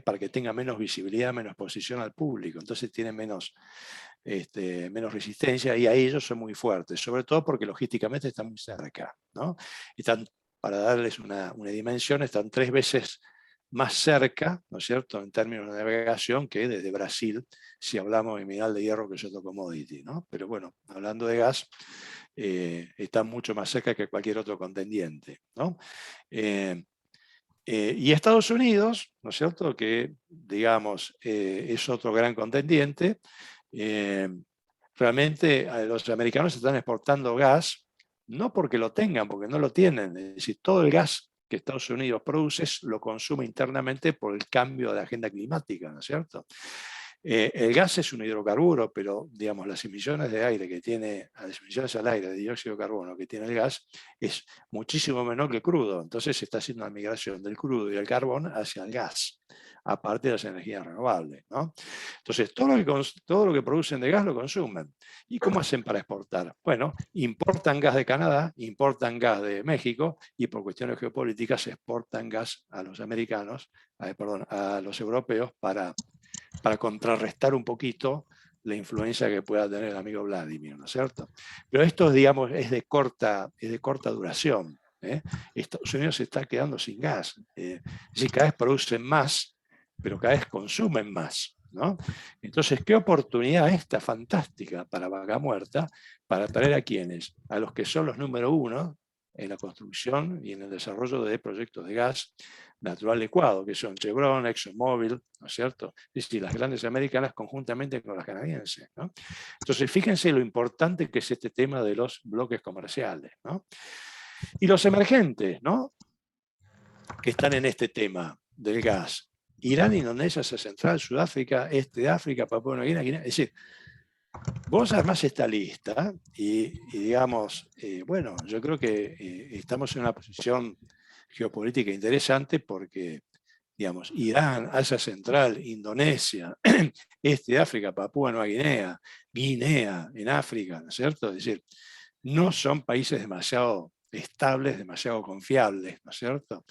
para que tenga menos visibilidad, menos exposición al público, entonces tienen menos resistencia y ahí ellos son muy fuertes, sobre todo porque logísticamente están muy cerca, ¿no? Están, para darles una dimensión, están 3 veces más cerca, ¿no es cierto?, en términos de navegación que desde Brasil, si hablamos de mineral de hierro, que es otro commodity, ¿no? Pero bueno, hablando de gas, están mucho más cerca que cualquier otro contendiente, ¿no? Y Estados Unidos, ¿no es cierto?, que digamos es otro gran contendiente. Realmente los americanos están exportando gas, no porque lo tengan, porque no lo tienen. Es decir, todo el gas que Estados Unidos produce lo consume internamente por el cambio de agenda climática, ¿no es cierto? El gas es un hidrocarburo, pero digamos, las emisiones de aire que tiene, las emisiones al aire de dióxido de carbono que tiene el gas es muchísimo menor que el crudo. Entonces se está haciendo una migración del crudo y el carbón hacia el gas, aparte de las energías renovables, ¿no? Entonces todo lo que producen de gas lo consumen. ¿Y cómo hacen para exportar? Bueno, importan gas de Canadá, importan gas de México y por cuestiones geopolíticas exportan gas a los americanos, a los europeos para contrarrestar un poquito la influencia que pueda tener el amigo Vladimir, ¿no es cierto? Pero esto, digamos, es de corta duración. Estados Unidos se está quedando sin gas. Es decir, cada vez producen más, pero cada vez consumen más, ¿no? Entonces, ¿qué oportunidad esta fantástica para Vaca Muerta para traer a quienes? A los que son los número uno en la construcción y en el desarrollo de proyectos de gas natural licuado, que son Chevron, ExxonMobil, ¿no es cierto? Es decir, las grandes americanas conjuntamente con las canadienses, ¿no? Entonces, fíjense lo importante que es este tema de los bloques comerciales, ¿no? Y los emergentes, ¿no? Que están en este tema del gas. Irán, Indonesia, Asia Central, Sudáfrica, Este de África, Papúa Nueva Guinea. Es decir, vos armás esta lista y digamos, bueno, yo creo que estamos en una posición geopolítica interesante porque, digamos, Irán, Asia Central, Indonesia, Este de África, Papúa Nueva Guinea, Guinea en África, ¿no es cierto? Es decir, no son países demasiado estables, demasiado confiables, ¿no es cierto?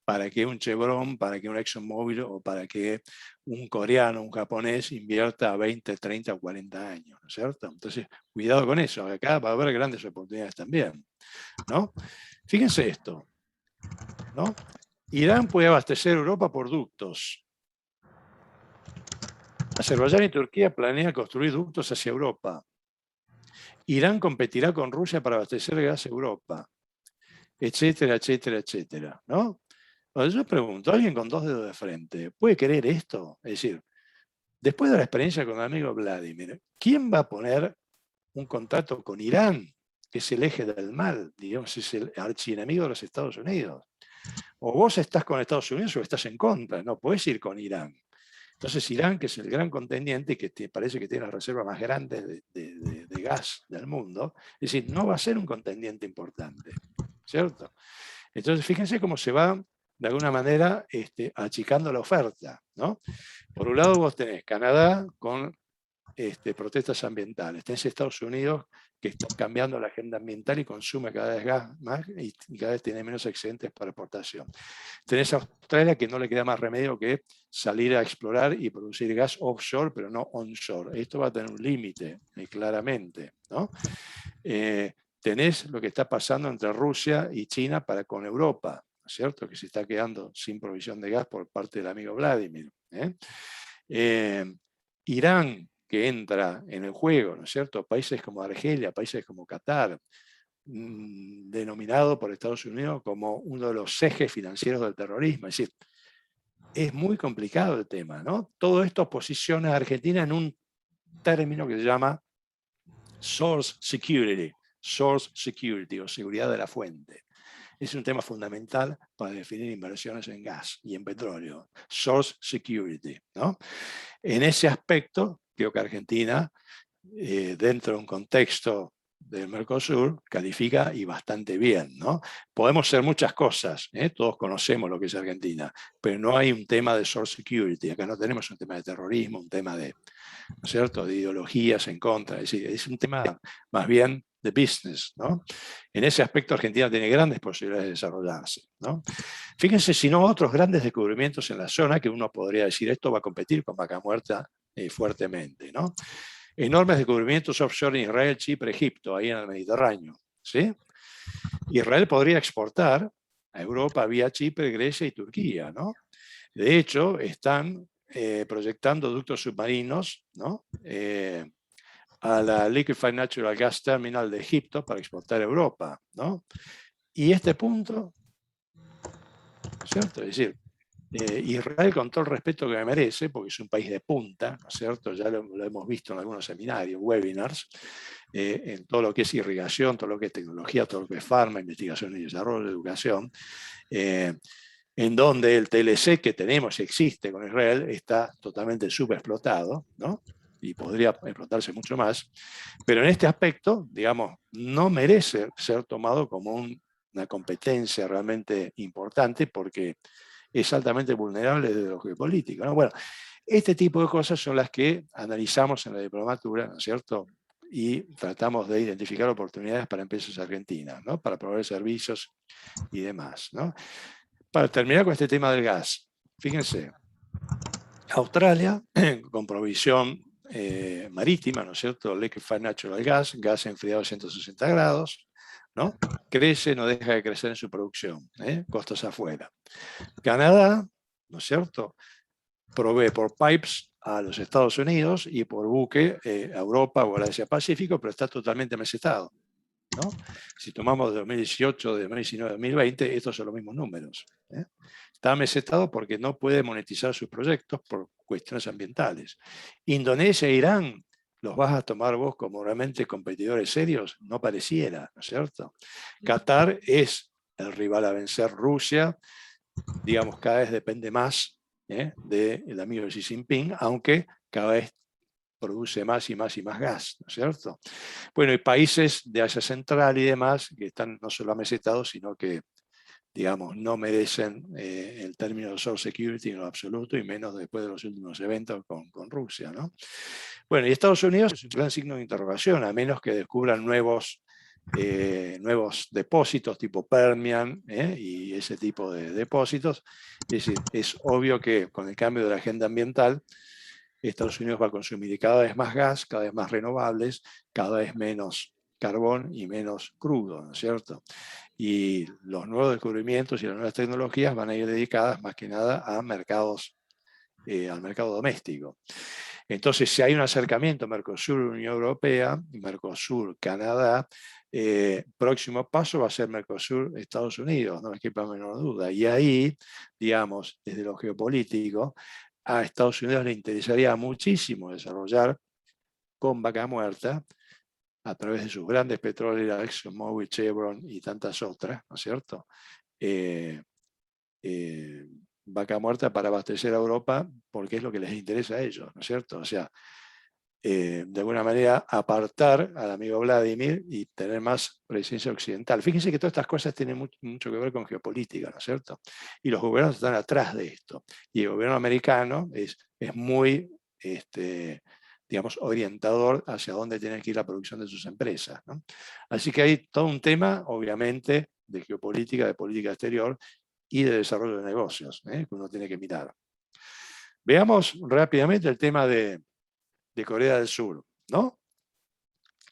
Para que un Chevron, para que un ExxonMobil o para que un coreano, un japonés invierta 20, 30 o 40 años, ¿no es cierto? Entonces, cuidado con eso, acá va a haber grandes oportunidades también, ¿no? Fíjense esto, ¿no? Irán puede abastecer Europa por ductos. Azerbaiyán y Turquía planean construir ductos hacia Europa. Irán competirá con Rusia para abastecer gas a Europa, etcétera, etcétera, etcétera, ¿no? Entonces yo pregunto, ¿alguien con dos dedos de frente puede creer esto? Es decir, después de la experiencia con el amigo Vladimir, ¿quién va a poner un contrato con Irán, que es el eje del mal, digamos, es el archienemigo de los Estados Unidos? O vos estás con Estados Unidos o estás en contra, no podés ir con Irán. Entonces Irán, que es el gran contendiente, que parece que tiene la reserva más grande de gas del mundo, es decir, no va a ser un contendiente importante, ¿cierto? Entonces fíjense cómo se va, de alguna manera, achicando la oferta, ¿no? Por un lado vos tenés Canadá con protestas ambientales, tenés Estados Unidos que está cambiando la agenda ambiental y consume cada vez gas más y cada vez tiene menos excedentes para exportación. Tenés a Australia que no le queda más remedio que salir a explorar y producir gas offshore, pero no onshore. Esto va a tener un límite, claramente, ¿no? Tenés lo que está pasando entre Rusia y China con Europa, ¿no es cierto? Que se está quedando sin provisión de gas por parte del amigo Vladimir. Irán, que entra en el juego, ¿no es cierto? Países como Argelia, países como Qatar, denominado por Estados Unidos como uno de los ejes financieros del terrorismo. Es decir, es muy complicado el tema, ¿no? Todo esto posiciona a Argentina en un término que se llama source security o seguridad de la fuente. Es un tema fundamental para definir inversiones en gas y en petróleo. Source security, ¿no? En ese aspecto, creo que Argentina, dentro de un contexto del Mercosur, califica y bastante bien, ¿no? Podemos ser muchas cosas, todos conocemos lo que es Argentina, pero no hay un tema de source security. Acá no tenemos un tema de terrorismo, un tema de, ¿no es cierto?, de ideologías en contra. Es decir, es un tema más bien de business, ¿no? En ese aspecto Argentina tiene grandes posibilidades de desarrollarse, ¿no? Fíjense, si no, otros grandes descubrimientos en la zona que uno podría decir, esto va a competir con Vaca Muerta fuertemente, ¿no? Enormes descubrimientos offshore en Israel, Chipre, Egipto, ahí en el Mediterráneo, ¿sí? Israel podría exportar a Europa vía Chipre, Grecia y Turquía, ¿no? De hecho, están proyectando ductos submarinos, ¿no? A la Liquefied Natural Gas Terminal de Egipto para exportar a Europa, ¿no? Y este punto, ¿cierto? Es decir, Israel, con todo el respeto que me merece, porque es un país de punta, ¿no es cierto? Ya lo hemos visto en algunos seminarios, webinars, en todo lo que es irrigación, todo lo que es tecnología, todo lo que es farma, investigación y desarrollo, educación. en donde el TLC que tenemos y existe con Israel está totalmente subexplotado, ¿no? Y podría explotarse mucho más, pero en este aspecto, digamos, no merece ser tomado como una competencia realmente importante porque es altamente vulnerable desde lo geopolítico, ¿no? Bueno, este tipo de cosas son las que analizamos en la diplomatura, ¿no es cierto? Y tratamos de identificar oportunidades para empresas argentinas, ¿no? Para proveer servicios y demás, ¿no? Para terminar con este tema del gas, fíjense, Australia, con provisión marítima, ¿no es cierto? Liquefied Natural Gas, gas enfriado a 160 grados, ¿no? Crece, no deja de crecer en su producción, costos afuera. Canadá, ¿no es cierto?, provee por pipes a los Estados Unidos y por buque a Europa o al Asia-Pacífico, pero está totalmente mesetado, ¿no? Si tomamos de 2018, de 2019, 2020, estos son los mismos números. Está mesetado porque no puede monetizar sus proyectos por cuestiones ambientales. Indonesia e Irán, ¿los vas a tomar vos como realmente competidores serios? No pareciera, ¿no es cierto? Qatar es el rival a vencer. Rusia, digamos, cada vez depende más del amigo Xi Jinping, aunque cada vez produce más y más y más gas, ¿no es cierto? Bueno, y países de Asia Central y demás que están no solo amesetados, sino que, digamos, no merecen el término de source security en lo absoluto, y menos después de los últimos eventos con Rusia, ¿no? Bueno, y Estados Unidos es un gran signo de interrogación, a menos que descubran nuevos depósitos tipo Permian y ese tipo de depósitos. Es decir, es obvio que con el cambio de la agenda ambiental, Estados Unidos va a consumir cada vez más gas, cada vez más renovables, cada vez menos carbón y menos crudo, ¿no es cierto? Y los nuevos descubrimientos y las nuevas tecnologías van a ir dedicadas más que nada a mercados, al mercado doméstico. Entonces, si hay un acercamiento Mercosur-Unión Europea, Mercosur-Canadá, próximo paso va a ser Mercosur-Estados Unidos, no me quepa menor duda. Y ahí, digamos, desde lo geopolítico, a Estados Unidos le interesaría muchísimo desarrollar con Vaca Muerta, a través de sus grandes petroleras, ExxonMobil, Chevron y tantas otras, ¿no es cierto?, Vaca Muerta para abastecer a Europa, porque es lo que les interesa a ellos, ¿no es cierto? O sea, de alguna manera apartar al amigo Vladimir y tener más presencia occidental. Fíjense que todas estas cosas tienen mucho que ver con geopolítica, ¿no es cierto? Y los gobiernos están atrás de esto. Y el gobierno americano es muy, digamos, orientador hacia dónde tiene que ir la producción de sus empresas, ¿no? Así que hay todo un tema, obviamente, de geopolítica, de política exterior y de desarrollo de negocios, que uno tiene que mirar. Veamos rápidamente el tema de Corea del Sur, ¿no?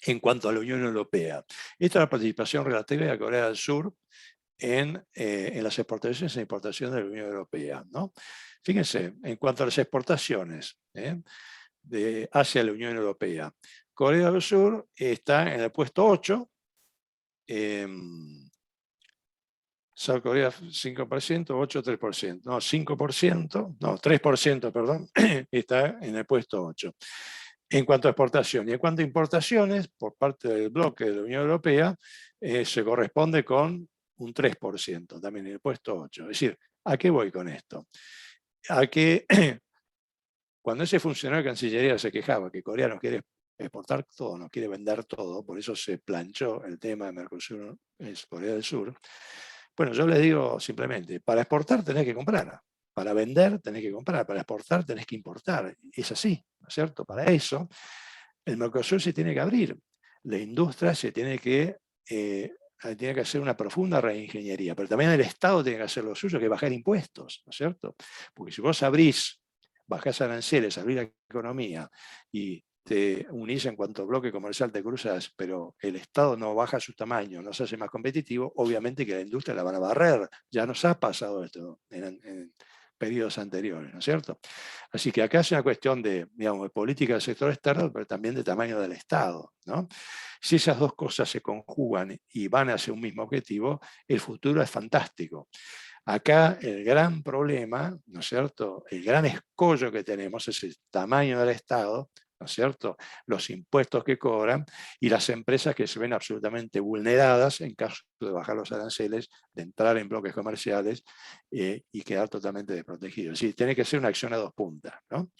En cuanto a la Unión Europea. Esta es la participación relativa de Corea del Sur en las exportaciones e importaciones de la Unión Europea, ¿no? Fíjense, en cuanto a las exportaciones hacia la Unión Europea, Corea del Sur está en el puesto 8, South Korea 5%, 8, 3%, no, 5%, no, 3%, perdón, está en el puesto 8. En cuanto a exportación. Y en cuanto a importaciones, por parte del bloque de la Unión Europea, se corresponde con un 3%, también en el puesto 8. Es decir, ¿a qué voy con esto? A que cuando ese funcionario de Cancillería se quejaba que Corea no quiere exportar todo, no quiere vender todo, por eso se planchó el tema de Mercosur, es Corea del Sur. Bueno, yo les digo simplemente, para exportar tenés que comprar, para vender tenés que comprar, para exportar tenés que importar. Es así, ¿no es cierto? Para eso, el Mercosur se tiene que abrir. La industria se tiene que hacer una profunda reingeniería, pero también el Estado tiene que hacer lo suyo, que es bajar impuestos, ¿no es cierto? Porque si vos abrís, bajás aranceles, abrís la economía y te unís en cuanto bloque comercial te cruzas, pero el Estado no baja su tamaño, no se hace más competitivo, obviamente que la industria la van a barrer. Ya nos ha pasado esto en periodos anteriores, ¿no es cierto? Así que acá es una cuestión de, digamos, de política del sector externo, pero también de tamaño del Estado, ¿no? Si esas dos cosas se conjugan y van hacia un mismo objetivo, el futuro es fantástico. Acá el gran problema, ¿no es cierto?, el gran escollo que tenemos es el tamaño del Estado, ¿no es cierto?, los impuestos que cobran y las empresas que se ven absolutamente vulneradas en caso de bajar los aranceles, de entrar en bloques comerciales y quedar totalmente desprotegidos. Es decir, tiene que ser una acción a dos puntas, ¿no?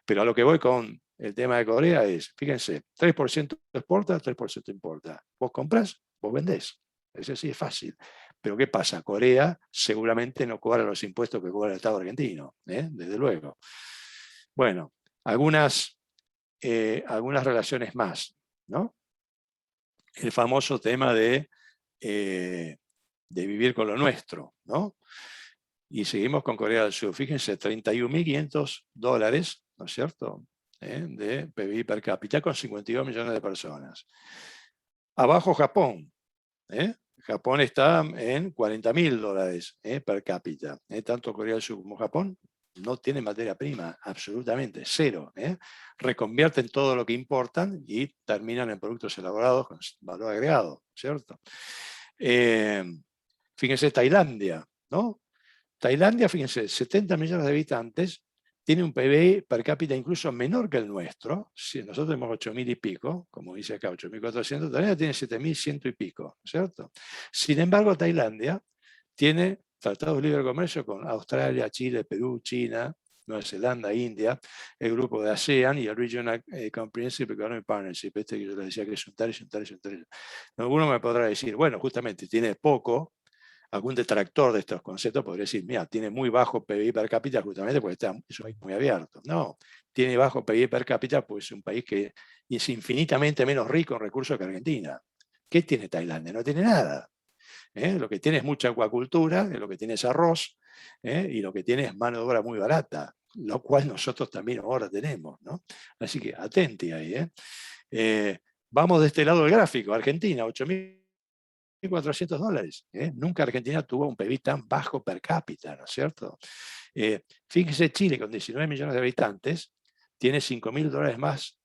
Pero a lo que voy con el tema de Corea es, fíjense, 3% exporta, 3% importa. Vos comprás, vos vendés. Es así, es fácil. Pero ¿qué pasa? Corea seguramente no cobra los impuestos que cobra el Estado argentino, desde luego. Bueno, algunas relaciones más, ¿no? El famoso tema de vivir con lo nuestro, ¿no? Y seguimos con Corea del Sur. Fíjense, $31.500, ¿no es cierto?, de PBI per cápita con 52 millones de personas. Abajo Japón. Japón está en $40.000 per cápita. Tanto Corea del Sur como Japón no tienen materia prima, absolutamente, cero. Reconvierten todo lo que importan y terminan en productos elaborados con valor agregado, ¿cierto? Fíjense Tailandia, ¿no? Tailandia, fíjense, 70 millones de habitantes, tiene un PBI per cápita incluso menor que el nuestro. Si nosotros tenemos 8.000 y pico, como dice acá, 8.400, Tailandia tiene 7.100 y pico, ¿cierto? Sin embargo, Tailandia tiene tratados de libre comercio con Australia, Chile, Perú, China, Nueva Zelanda, India, el grupo de ASEAN y el Regional Comprehensive Economic Partnership, que yo les decía que es un tercio. Alguno me podrá decir, bueno, justamente tiene poco. Algún detractor de estos conceptos podría decir, mira, tiene muy bajo PBI per cápita justamente porque es un país muy abierto. No, tiene bajo PBI per cápita porque es un país que es infinitamente menos rico en recursos que Argentina. ¿Qué tiene Tailandia? No tiene nada. Lo que tiene es mucha acuacultura, lo que tiene es arroz, y lo que tiene es mano de obra muy barata, lo cual nosotros también ahora tenemos, ¿no? Así que atenti ahí. Vamos de este lado del gráfico. Argentina, $8.400. Nunca Argentina tuvo un PIB tan bajo per cápita, ¿no es cierto? Fíjense, Chile, con 19 millones de habitantes, tiene $5.000 más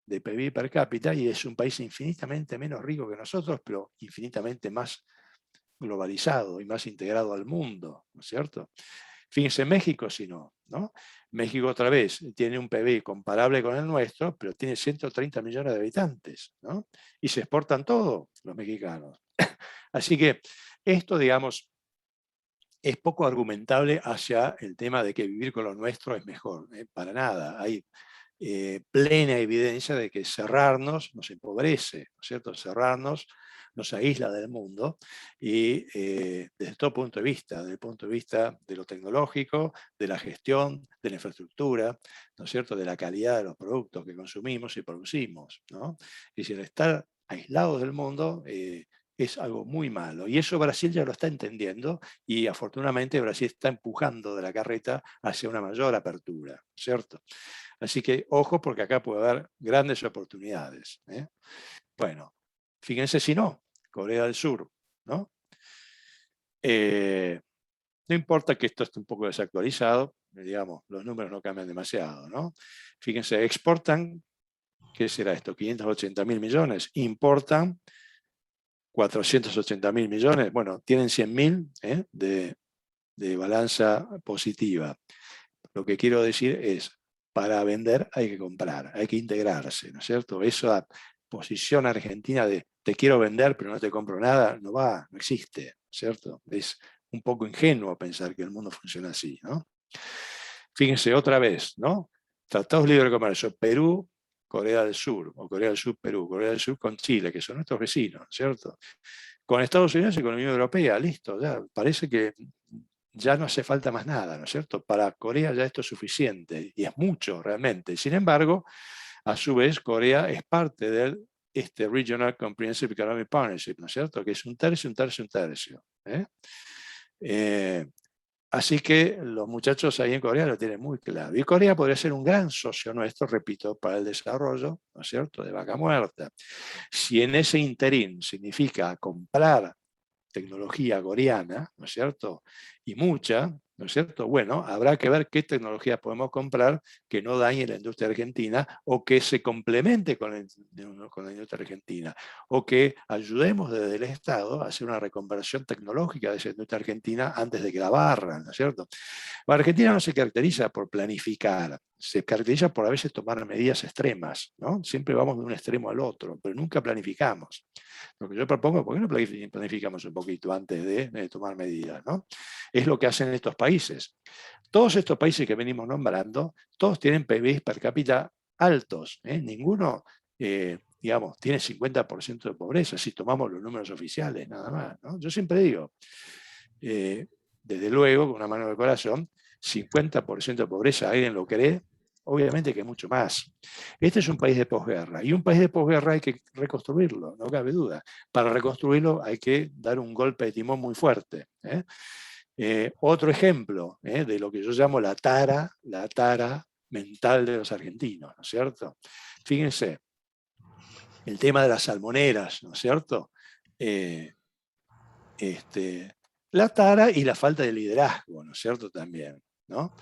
de PIB per cápita y es un país infinitamente menos rico que nosotros, pero infinitamente más globalizado y más integrado al mundo, ¿no es cierto? Fíjense México, si no, ¿no? México otra vez tiene un PIB comparable con el nuestro, pero tiene 130 millones de habitantes, ¿no? Y se exportan todo los mexicanos. Así que esto, digamos, es poco argumentable hacia el tema de que vivir con lo nuestro es mejor. Para nada. Hay plena evidencia de que cerrarnos nos empobrece, ¿no es cierto? Cerrarnos nos aísla del mundo y desde todo punto de vista, desde el punto de vista de lo tecnológico, de la gestión, de la infraestructura, ¿no es cierto?, de la calidad de los productos que consumimos y producimos, ¿no? Es decir, estar aislados del mundo es algo muy malo. Y eso Brasil ya lo está entendiendo y afortunadamente Brasil está empujando de la carreta hacia una mayor apertura, ¿cierto? Así que ojo porque acá puede haber grandes oportunidades. Bueno, fíjense si no, Corea del Sur, ¿no? No importa que esto esté un poco desactualizado, digamos, los números no cambian demasiado, ¿no? Fíjense, exportan, ¿qué será esto? 580.000 millones, importan 480.000 millones, bueno, tienen 100.000 de balanza positiva. Lo que quiero decir es, para vender hay que comprar, hay que integrarse, ¿no es cierto? Esa posición argentina de te quiero vender pero no te compro nada, no va, no existe, ¿cierto? Es un poco ingenuo pensar que el mundo funciona así, ¿no? Fíjense otra vez, ¿no? Tratados de libre comercio, Perú, Corea del Sur, o Corea del Sur, Perú, Corea del Sur con Chile, que son nuestros vecinos, ¿cierto? Con Estados Unidos y con la Unión Europea, listo, ya parece que ya no hace falta más nada, ¿no es cierto? Para Corea ya esto es suficiente, y es mucho realmente. Sin embargo, a su vez, Corea es parte de este Regional Comprehensive Economic Partnership, ¿no es cierto? Que es un tercio, un tercio, un tercio. Así que los muchachos ahí en Corea lo tienen muy claro. Y Corea podría ser un gran socio nuestro, repito, para el desarrollo, ¿no es cierto?, de vaca muerta. Si en ese interín significa comprar tecnología coreana, ¿no es cierto?, y mucha, ¿no es cierto? Bueno, habrá que ver qué tecnologías podemos comprar que no dañe la industria argentina o que se complemente con la industria argentina, o que ayudemos desde el Estado a hacer una reconversión tecnológica de esa industria argentina antes de que la barran, ¿no es cierto? La Argentina no se caracteriza por planificar, se caracteriza por a veces tomar medidas extremas, ¿no? Siempre vamos de un extremo al otro, pero nunca planificamos. Lo que yo propongo, ¿por qué no planificamos un poquito antes de tomar medidas, ¿no? Es lo que hacen estos países. Todos estos países que venimos nombrando, todos tienen PIB per cápita altos, ¿eh? Ninguno, digamos, tiene 50% de pobreza, si tomamos los números oficiales, nada más, ¿no? Yo siempre digo, desde luego, con una mano del corazón, 50% de pobreza, ¿alguien lo cree? Obviamente que mucho más. Este es un país de posguerra, y un país de posguerra hay que reconstruirlo, no cabe duda. Para reconstruirlo hay que dar un golpe de timón muy fuerte, ¿eh? Otro ejemplo de lo que yo llamo la tara mental de los argentinos, ¿no es cierto? Fíjense, el tema de las salmoneras, ¿no es cierto? La tara y la falta de liderazgo, ¿no es cierto? También, ¿no?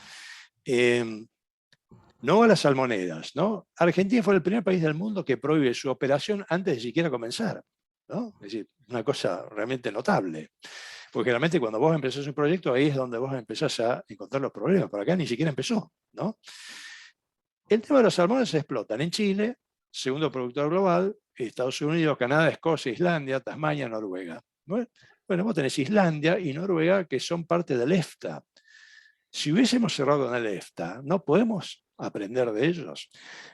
No a las salmoneras, ¿no? Argentina fue el primer país del mundo que prohíbe su operación antes de siquiera comenzar, ¿no? Es decir, una cosa realmente notable. Porque realmente cuando vos empezás un proyecto, ahí es donde vos empezás a encontrar los problemas. Por acá ni siquiera empezó, ¿no? El tema de los salmones se explotan en Chile, segundo productor global, Estados Unidos, Canadá, Escocia, Islandia, Tasmania, Noruega. Bueno, vos tenés Islandia y Noruega que son parte del EFTA. Si hubiésemos cerrado con el EFTA, no podemos aprender de ellos.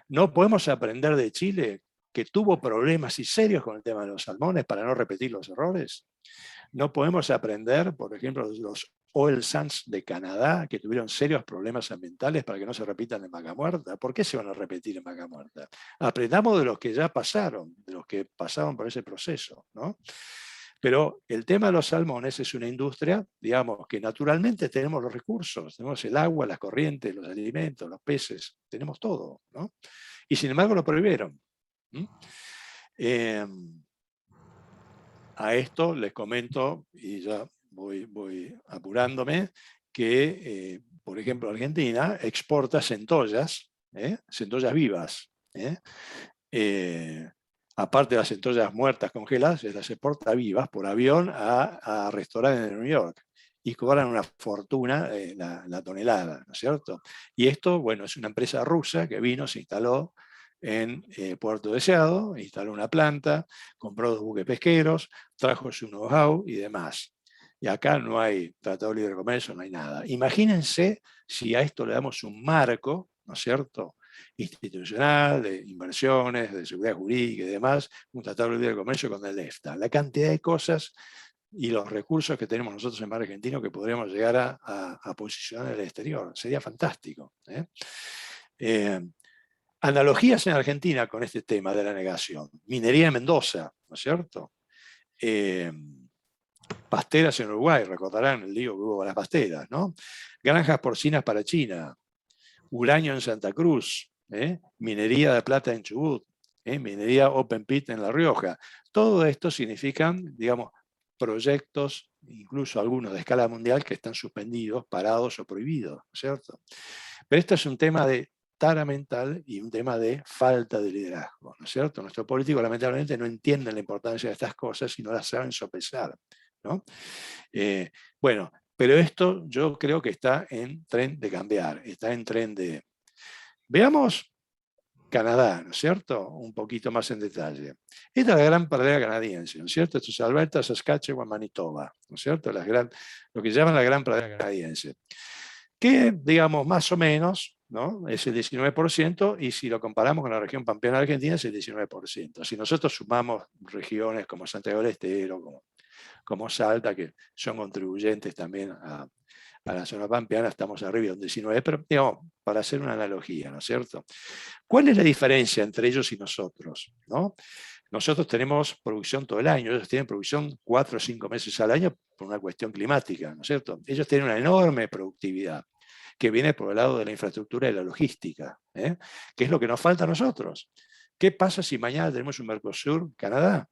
No podemos aprender de Chile, que tuvo problemas y serios con el tema de los salmones para no repetir los errores. No podemos aprender, por ejemplo, los oil sands de Canadá, que tuvieron serios problemas ambientales para que no se repitan en Vaca Muerta. ¿Por qué se van a repetir en Vaca Muerta? Aprendamos de los que ya pasaron, de los que pasaron por ese proceso, ¿no? Pero el tema de los salmones es una industria, digamos, que naturalmente tenemos los recursos, tenemos el agua, las corrientes, los alimentos, los peces, tenemos todo, ¿no? Y sin embargo lo prohibieron. A esto les comento, y ya voy apurándome, que, por ejemplo, Argentina exporta centollas, centollas vivas. Aparte de las centollas muertas congeladas, se las exporta vivas por avión a restaurantes de New York y cobran una fortuna la tonelada, ¿no es cierto? Y esto, bueno, es una empresa rusa que vino, se instaló en Puerto Deseado, instaló una planta, compró 2 buques pesqueros, trajo su know-how y demás. Y acá no hay tratado de libre comercio, no hay nada. Imagínense si a esto le damos un marco, ¿no es cierto?, institucional, de inversiones, de seguridad jurídica y demás, un tratado de libre comercio con el EFTA. La cantidad de cosas y los recursos que tenemos nosotros en Mar Argentino que podríamos llegar a posicionar en el exterior. Sería fantástico. Analogías en Argentina con este tema de la negación. Minería en Mendoza, ¿no es cierto? Pasteras en Uruguay, recordarán el lío que hubo con las pasteras, ¿no? Granjas porcinas para China, uranio en Santa Cruz, minería de plata en Chubut, minería open pit en La Rioja. Todo esto significan, digamos, proyectos, incluso algunos de escala mundial, que están suspendidos, parados o prohibidos, ¿cierto? Pero esto es un tema de tara mental y un tema de falta de liderazgo, ¿no es cierto? Nuestros políticos lamentablemente no entienden la importancia de estas cosas y no las saben sopesar, ¿no? Bueno, pero esto yo creo que está en tren de cambiar, está en tren de... Veamos Canadá, ¿no es cierto? Un poquito más en detalle. Esta es la gran pradera canadiense, ¿no es cierto? Esto es Alberta, Saskatchewan, Manitoba, ¿no es cierto? Lo que llaman la gran pradera canadiense. Que, digamos, más o menos, ¿no?, es el 19%, y si lo comparamos con la región pampeana argentina es el 19%. Si nosotros sumamos regiones como Santiago del Estero, como Salta, que son contribuyentes también a la zona pampeana, estamos arriba de un 19%, pero digamos, para hacer una analogía, ¿no es cierto? ¿Cuál es la diferencia entre ellos y nosotros, ¿no? Nosotros tenemos producción todo el año, ellos tienen producción 4 o 5 meses al año por una cuestión climática, ¿no es cierto? Ellos tienen una enorme productividad que viene por el lado de la infraestructura y la logística, que es lo que nos falta a nosotros. ¿Qué pasa si mañana tenemos un Mercosur, Canadá?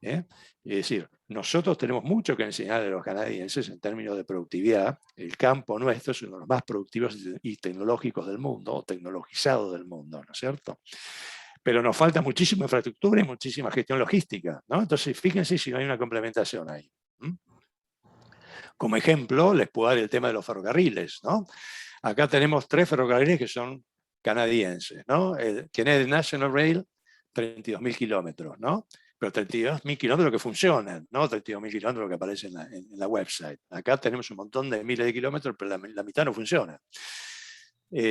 Es decir, nosotros tenemos mucho que enseñar a los canadienses en términos de productividad. El campo nuestro es uno de los más productivos y tecnológicos del mundo, o tecnologizado del mundo, ¿no es cierto? Pero nos falta muchísima infraestructura y muchísima gestión logística, ¿no? Entonces, fíjense si no hay una complementación ahí. Como ejemplo, les puedo dar el tema de los ferrocarriles, ¿no? Acá tenemos 3 ferrocarriles que son canadienses, ¿no? El Canadian National Rail, 32.000 kilómetros, ¿no? Pero 32.000 kilómetros que funcionan, ¿no? 32.000 kilómetros que aparecen en la website. Acá tenemos un montón de miles de kilómetros, pero la mitad no funciona.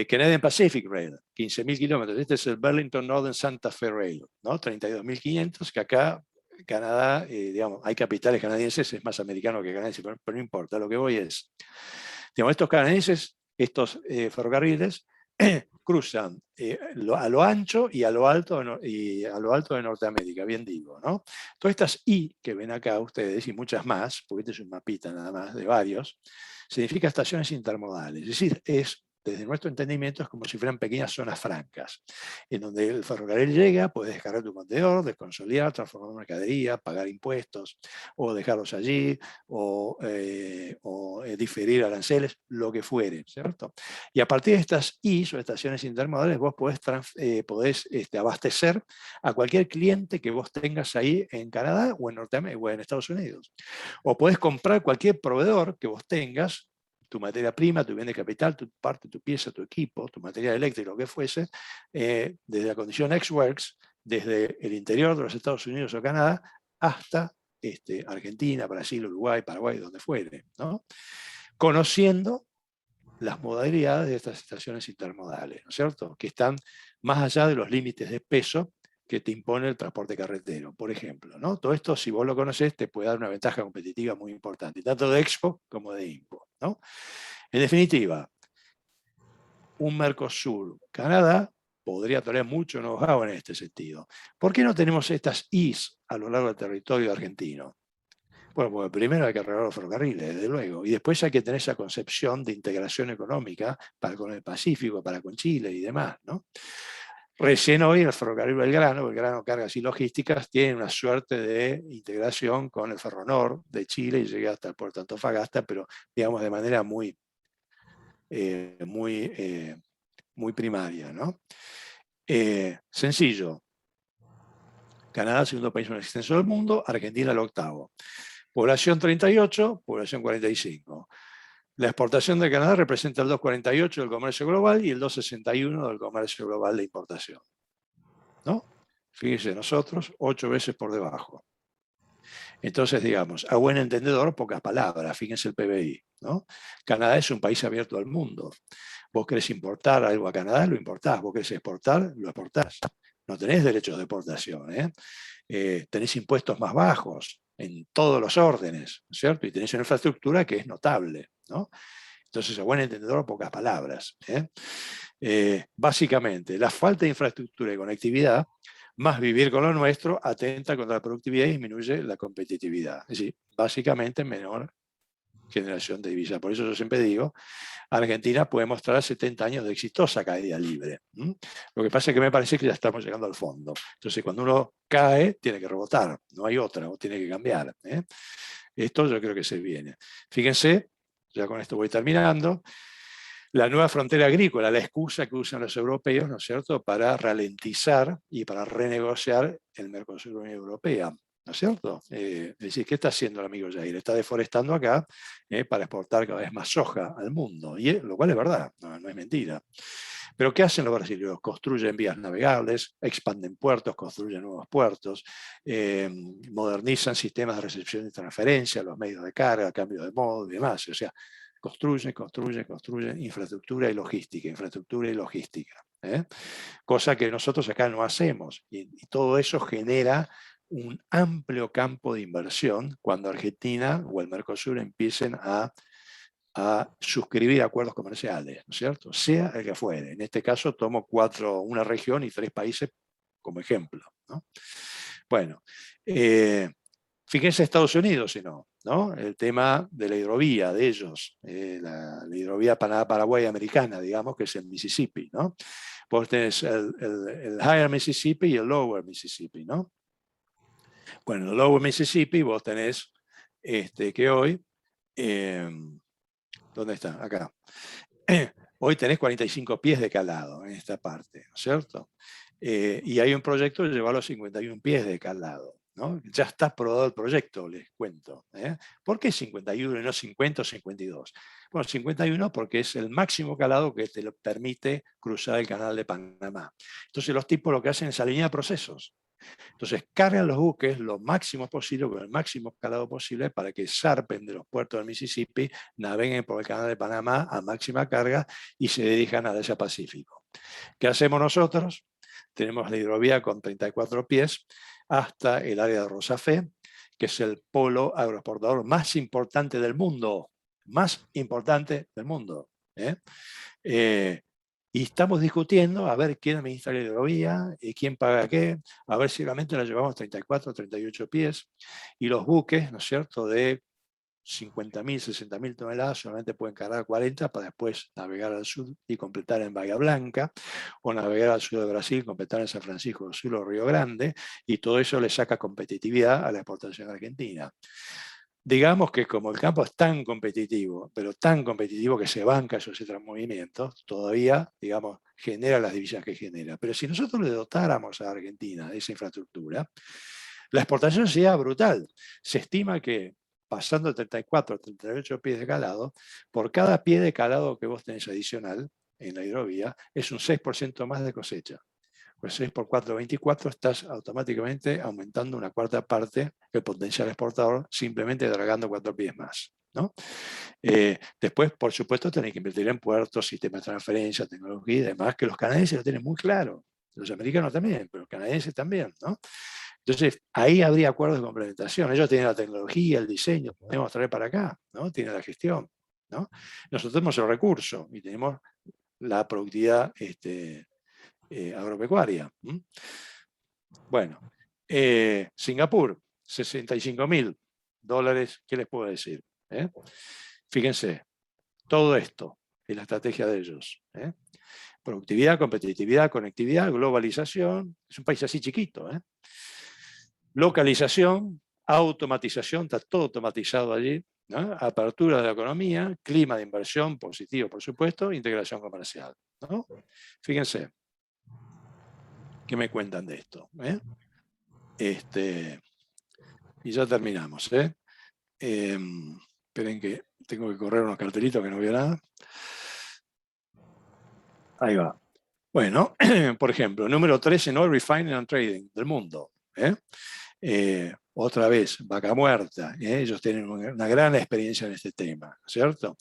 Canadian Pacific Rail, 15.000 kilómetros. Este es el Burlington Northern Santa Fe Rail, ¿no? 32.500, que acá Canadá, digamos, hay capitales canadienses, es más americano que canadiense, pero no importa, lo que voy es, digamos, estos canadienses, estos ferrocarriles, cruzan a lo ancho y a lo alto de Norteamérica, bien digo, ¿no? Todas estas I que ven acá ustedes, y muchas más, porque este es un mapita nada más de varios, significa estaciones intermodales, es decir, desde nuestro entendimiento es como si fueran pequeñas zonas francas, en donde el ferrocarril llega, puedes descargar tu contenedor, desconsolidar, transformar mercadería, pagar impuestos, o dejarlos allí, o diferir aranceles, lo que fuere, ¿cierto? Y a partir de estas IS o estaciones intermodales, vos podés abastecer a cualquier cliente que vos tengas ahí en Canadá o en Norteamérica o en Estados Unidos. O podés comprar cualquier proveedor que vos tengas, tu materia prima, tu bien de capital, tu parte, tu pieza, tu equipo, tu material eléctrico, lo que fuese, desde la condición ex-works, desde el interior de los Estados Unidos o Canadá, hasta Argentina, Brasil, Uruguay, Paraguay, donde fuere, ¿no? Conociendo las modalidades de estas estaciones intermodales, ¿no es cierto? Que están más allá de los límites de peso que te impone el transporte carretero, por ejemplo, ¿no? Todo esto, si vos lo conocés, te puede dar una ventaja competitiva muy importante, tanto de Expo como de IMPO, ¿no? En definitiva, un Mercosur-Canadá podría tener mucho know-how en este sentido. ¿Por qué no tenemos estas IS a lo largo del territorio argentino? Bueno, porque primero hay que arreglar los ferrocarriles, desde luego, y después hay que tener esa concepción de integración económica para con el Pacífico, para con Chile y demás, ¿no? Recién hoy el ferrocarril Belgrano Cargas y Logísticas, tiene una suerte de integración con el Ferronor de Chile y llega hasta el puerto de Antofagasta, pero digamos de manera muy primaria, ¿no? Sencillo. Canadá, segundo país más extenso del mundo, Argentina el octavo. Población 38, población 45. La exportación de Canadá representa el 2,48 del comercio global y el 2,61 del comercio global de importación, ¿no? Fíjense, nosotros 8 veces por debajo. Entonces, digamos, a buen entendedor, pocas palabras, fíjense el PBI, ¿no? Canadá es un país abierto al mundo. Vos querés importar algo a Canadá, lo importás. Vos querés exportar, lo exportás. No tenés derechos de exportación, tenés impuestos más bajos en todos los órdenes, ¿no es cierto? Y tenés una infraestructura que es notable, ¿no? Entonces, a buen entendedor, pocas palabras. Básicamente, la falta de infraestructura y conectividad, más vivir con lo nuestro, atenta contra la productividad y disminuye la competitividad. Es decir, básicamente menor generación de divisas. Por eso yo siempre digo, Argentina puede mostrar 70 años de exitosa caída libre. Lo que pasa es que me parece que ya estamos llegando al fondo. Entonces, cuando uno cae, tiene que rebotar, no hay otra, o tiene que cambiar. Esto yo creo que se viene. Fíjense, ya con esto voy terminando, la nueva frontera agrícola, la excusa que usan los europeos, ¿no es cierto?, para ralentizar y para renegociar el Mercosur Unión Europea. ¿No es cierto? Es decir, ¿qué está haciendo el amigo Jair? Está deforestando acá para exportar cada vez más soja al mundo, lo cual es verdad, no es mentira. Pero ¿qué hacen los brasileños? Construyen vías navegables, expanden puertos, construyen nuevos puertos, modernizan sistemas de recepción y transferencia, los medios de carga, cambio de modo y demás. O sea, construyen infraestructura y logística, cosa que nosotros acá no hacemos. Y todo eso genera un amplio campo de inversión cuando Argentina o el Mercosur empiecen a suscribir acuerdos comerciales, ¿no es cierto? Sea el que fuere. En este caso tomo una región y 3 países como ejemplo, ¿no? Bueno, fíjense Estados Unidos, si no, el tema de la hidrovía de ellos, la hidrovía Paraguay americana, digamos, que es el Mississippi, ¿no? Vos tenés el Higher Mississippi y el Lower Mississippi, ¿no? Bueno, en el Lower Mississippi vos tenés que hoy, ¿dónde está? Acá. Hoy tenés 45 pies de calado en esta parte, ¿no es cierto? Y hay un proyecto de llevarlo a 51 pies de calado, ¿no? Ya está aprobado el proyecto, les cuento. ¿Por qué 51 y no 50 o 52? Bueno, 51 porque es el máximo calado que te lo permite cruzar el canal de Panamá. Entonces los tipos lo que hacen es alinear procesos. Entonces cargan los buques lo máximo posible, con el máximo calado posible, para que zarpen de los puertos del Mississippi, naveguen por el canal de Panamá a máxima carga y se dirijan al Asia Pacífico. ¿Qué hacemos nosotros? Tenemos la hidrovía con 34 pies hasta el área de Rosafé, que es el polo agroexportador más importante del mundo. Más importante del mundo. Y estamos discutiendo a ver quién administra la hidrovía y quién paga qué, a ver si realmente la llevamos 34, 38 pies, y los buques, ¿no es cierto?, de 50.000, 60.000 toneladas solamente pueden cargar 40 para después navegar al sur y completar en Bahía Blanca, o navegar al sur de Brasil, completar en San Francisco del Sur o Río Grande, y todo eso le saca competitividad a la exportación argentina. Digamos que como el campo es tan competitivo, pero tan competitivo que se banca esos otros movimientos, todavía, digamos, genera las divisas que genera. Pero si nosotros le dotáramos a Argentina de esa infraestructura, la exportación sería brutal. Se estima que pasando 34 o 38 pies de calado, por cada pie de calado que vos tenés adicional en la hidrovía, es un 6% más de cosecha. Pues 6 por 4, 24, estás automáticamente aumentando una cuarta parte el potencial exportador simplemente dragando 4 pies más, ¿no? Después, por supuesto, tenés que invertir en puertos, sistemas de transferencia, tecnología y demás, que los canadienses lo tienen muy claro. Los americanos también, pero los canadienses también, ¿no? Entonces, ahí habría acuerdos de complementación. Ellos tienen la tecnología, el diseño, podemos traer para acá, ¿no? Tienen la gestión, ¿no? Nosotros tenemos el recurso y tenemos la productividad agropecuaria. Bueno, Singapur, $65.000, ¿qué les puedo decir? Fíjense, todo esto es la estrategia de ellos. Productividad, competitividad, conectividad, globalización, es un país así chiquito. Localización, automatización, está todo automatizado allí, ¿no? Apertura de la economía, clima de inversión positivo, por supuesto, integración comercial, ¿no? Fíjense. ¿Qué me cuentan de esto? Y ya terminamos. Esperen que tengo que correr unos cartelitos que no veo nada. Ahí va. Bueno, por ejemplo, número 3 en Oil Refining and Trading del mundo. Otra vez, Vaca Muerta. Ellos tienen una gran experiencia en este tema, ¿no es cierto?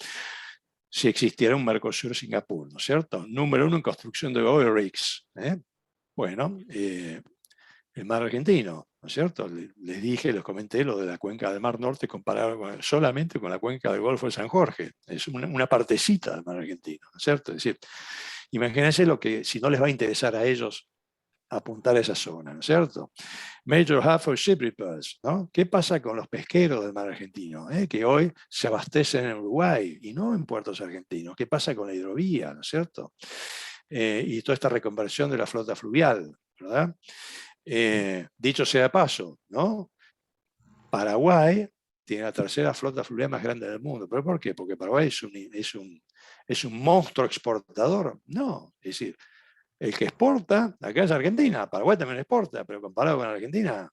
Si existiera un Mercosur-Singapur, ¿no es cierto? Número 1 en construcción de oil rigs. Bueno, el mar argentino, ¿no es cierto? Les dije, les comenté lo de la cuenca del Mar Norte comparado solamente con la cuenca del Golfo de San Jorge. Es una partecita del mar argentino, ¿no es cierto? Es decir, imagínense lo que, si no les va a interesar a ellos apuntar a esa zona, ¿no es cierto? Major Hub for Ship Repairs, ¿no? ¿Qué pasa con los pesqueros del mar argentino? Que hoy se abastecen en Uruguay y no en puertos argentinos. ¿Qué pasa con la hidrovía, ¿no es cierto? Y toda esta reconversión de la flota fluvial, ¿verdad? Dicho sea de paso, ¿no? Paraguay tiene la tercera flota fluvial más grande del mundo. ¿Pero por qué? Porque Paraguay es un monstruo exportador. No, es decir, el que exporta, acá es Argentina, Paraguay también exporta, pero comparado con Argentina,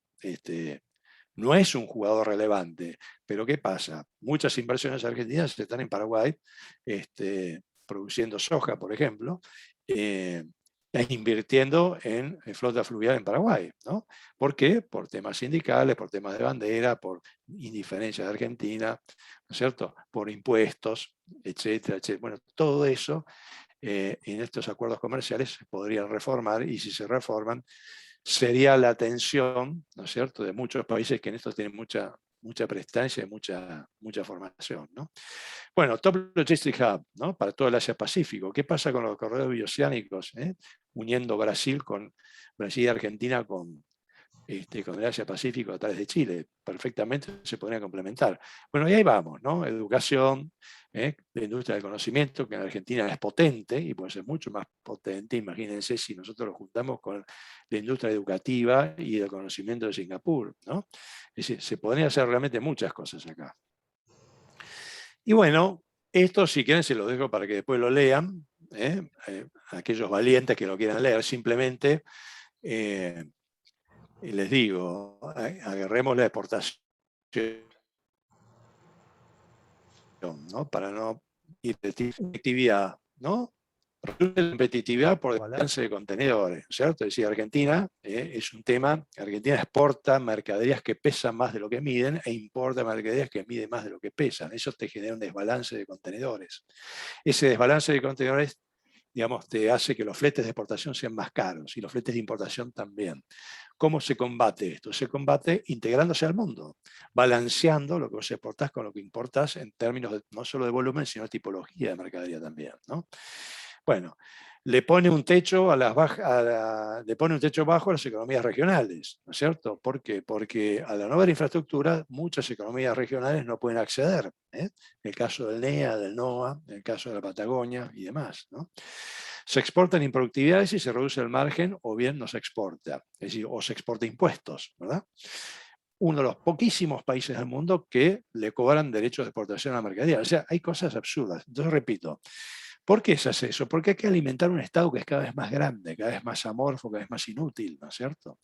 no es un jugador relevante. Pero ¿qué pasa? Muchas inversiones argentinas están en Paraguay, produciendo soja, por ejemplo, invirtiendo en flota fluvial en Paraguay, ¿no? ¿Por qué? Por temas sindicales, por temas de bandera, por indiferencia de Argentina, ¿no es cierto? Por impuestos, etcétera, etcétera. Bueno, todo eso en estos acuerdos comerciales se podrían reformar, y si se reforman, sería la atención, ¿no es cierto?, de muchos países que en esto tienen mucha prestancia y mucha formación, ¿no? Bueno, Top Logistic Hub, ¿no? Para todo el Asia-Pacífico. ¿Ququé pasa con los corredores bioceánicos? Uniendo Brasil y Argentina con con el Asia-Pacífico a través de Chile. Perfectamente se podría complementar. Bueno, y ahí vamos, ¿no? Educación, la industria del conocimiento, que en Argentina es potente y puede ser mucho más potente. Imagínense si nosotros lo juntamos con la industria educativa y el conocimiento de Singapur, ¿no? Es decir, se podrían hacer realmente muchas cosas acá. Y bueno, esto si quieren se lo dejo para que después lo lean, aquellos valientes que lo quieran leer, simplemente y les digo, agarremos la exportación, ¿no? Para no ir de competitividad, ¿no? La competitividad por balance de contenedores, ¿cierto? Es decir, Argentina es un tema, Argentina exporta mercaderías que pesan más de lo que miden e importa mercaderías que miden más de lo que pesan. Eso te genera un desbalance de contenedores. Ese desbalance de contenedores, digamos, te hace que los fletes de exportación sean más caros y los fletes de importación también. ¿Cómo se combate esto? Se combate integrándose al mundo, balanceando lo que vos exportás con lo que importás en términos no solo de volumen, sino de tipología de mercadería también, ¿no? Bueno, le pone un techo le pone un techo bajo a las economías regionales, ¿no es cierto? ¿Por qué? Porque a la nueva infraestructura muchas economías regionales no pueden acceder. En el caso del NEA, del NOA, en el caso de la Patagonia y demás, ¿no? Se exportan improductividades y se reduce el margen, o bien no se exporta, es decir, o se exporta impuestos, ¿verdad? Uno de los poquísimos países del mundo que le cobran derechos de exportación a la mercadería. O sea, hay cosas absurdas. Entonces, repito, ¿por qué se hace eso? Porque hay que alimentar un Estado que es cada vez más grande, cada vez más amorfo, cada vez más inútil, ¿no es cierto?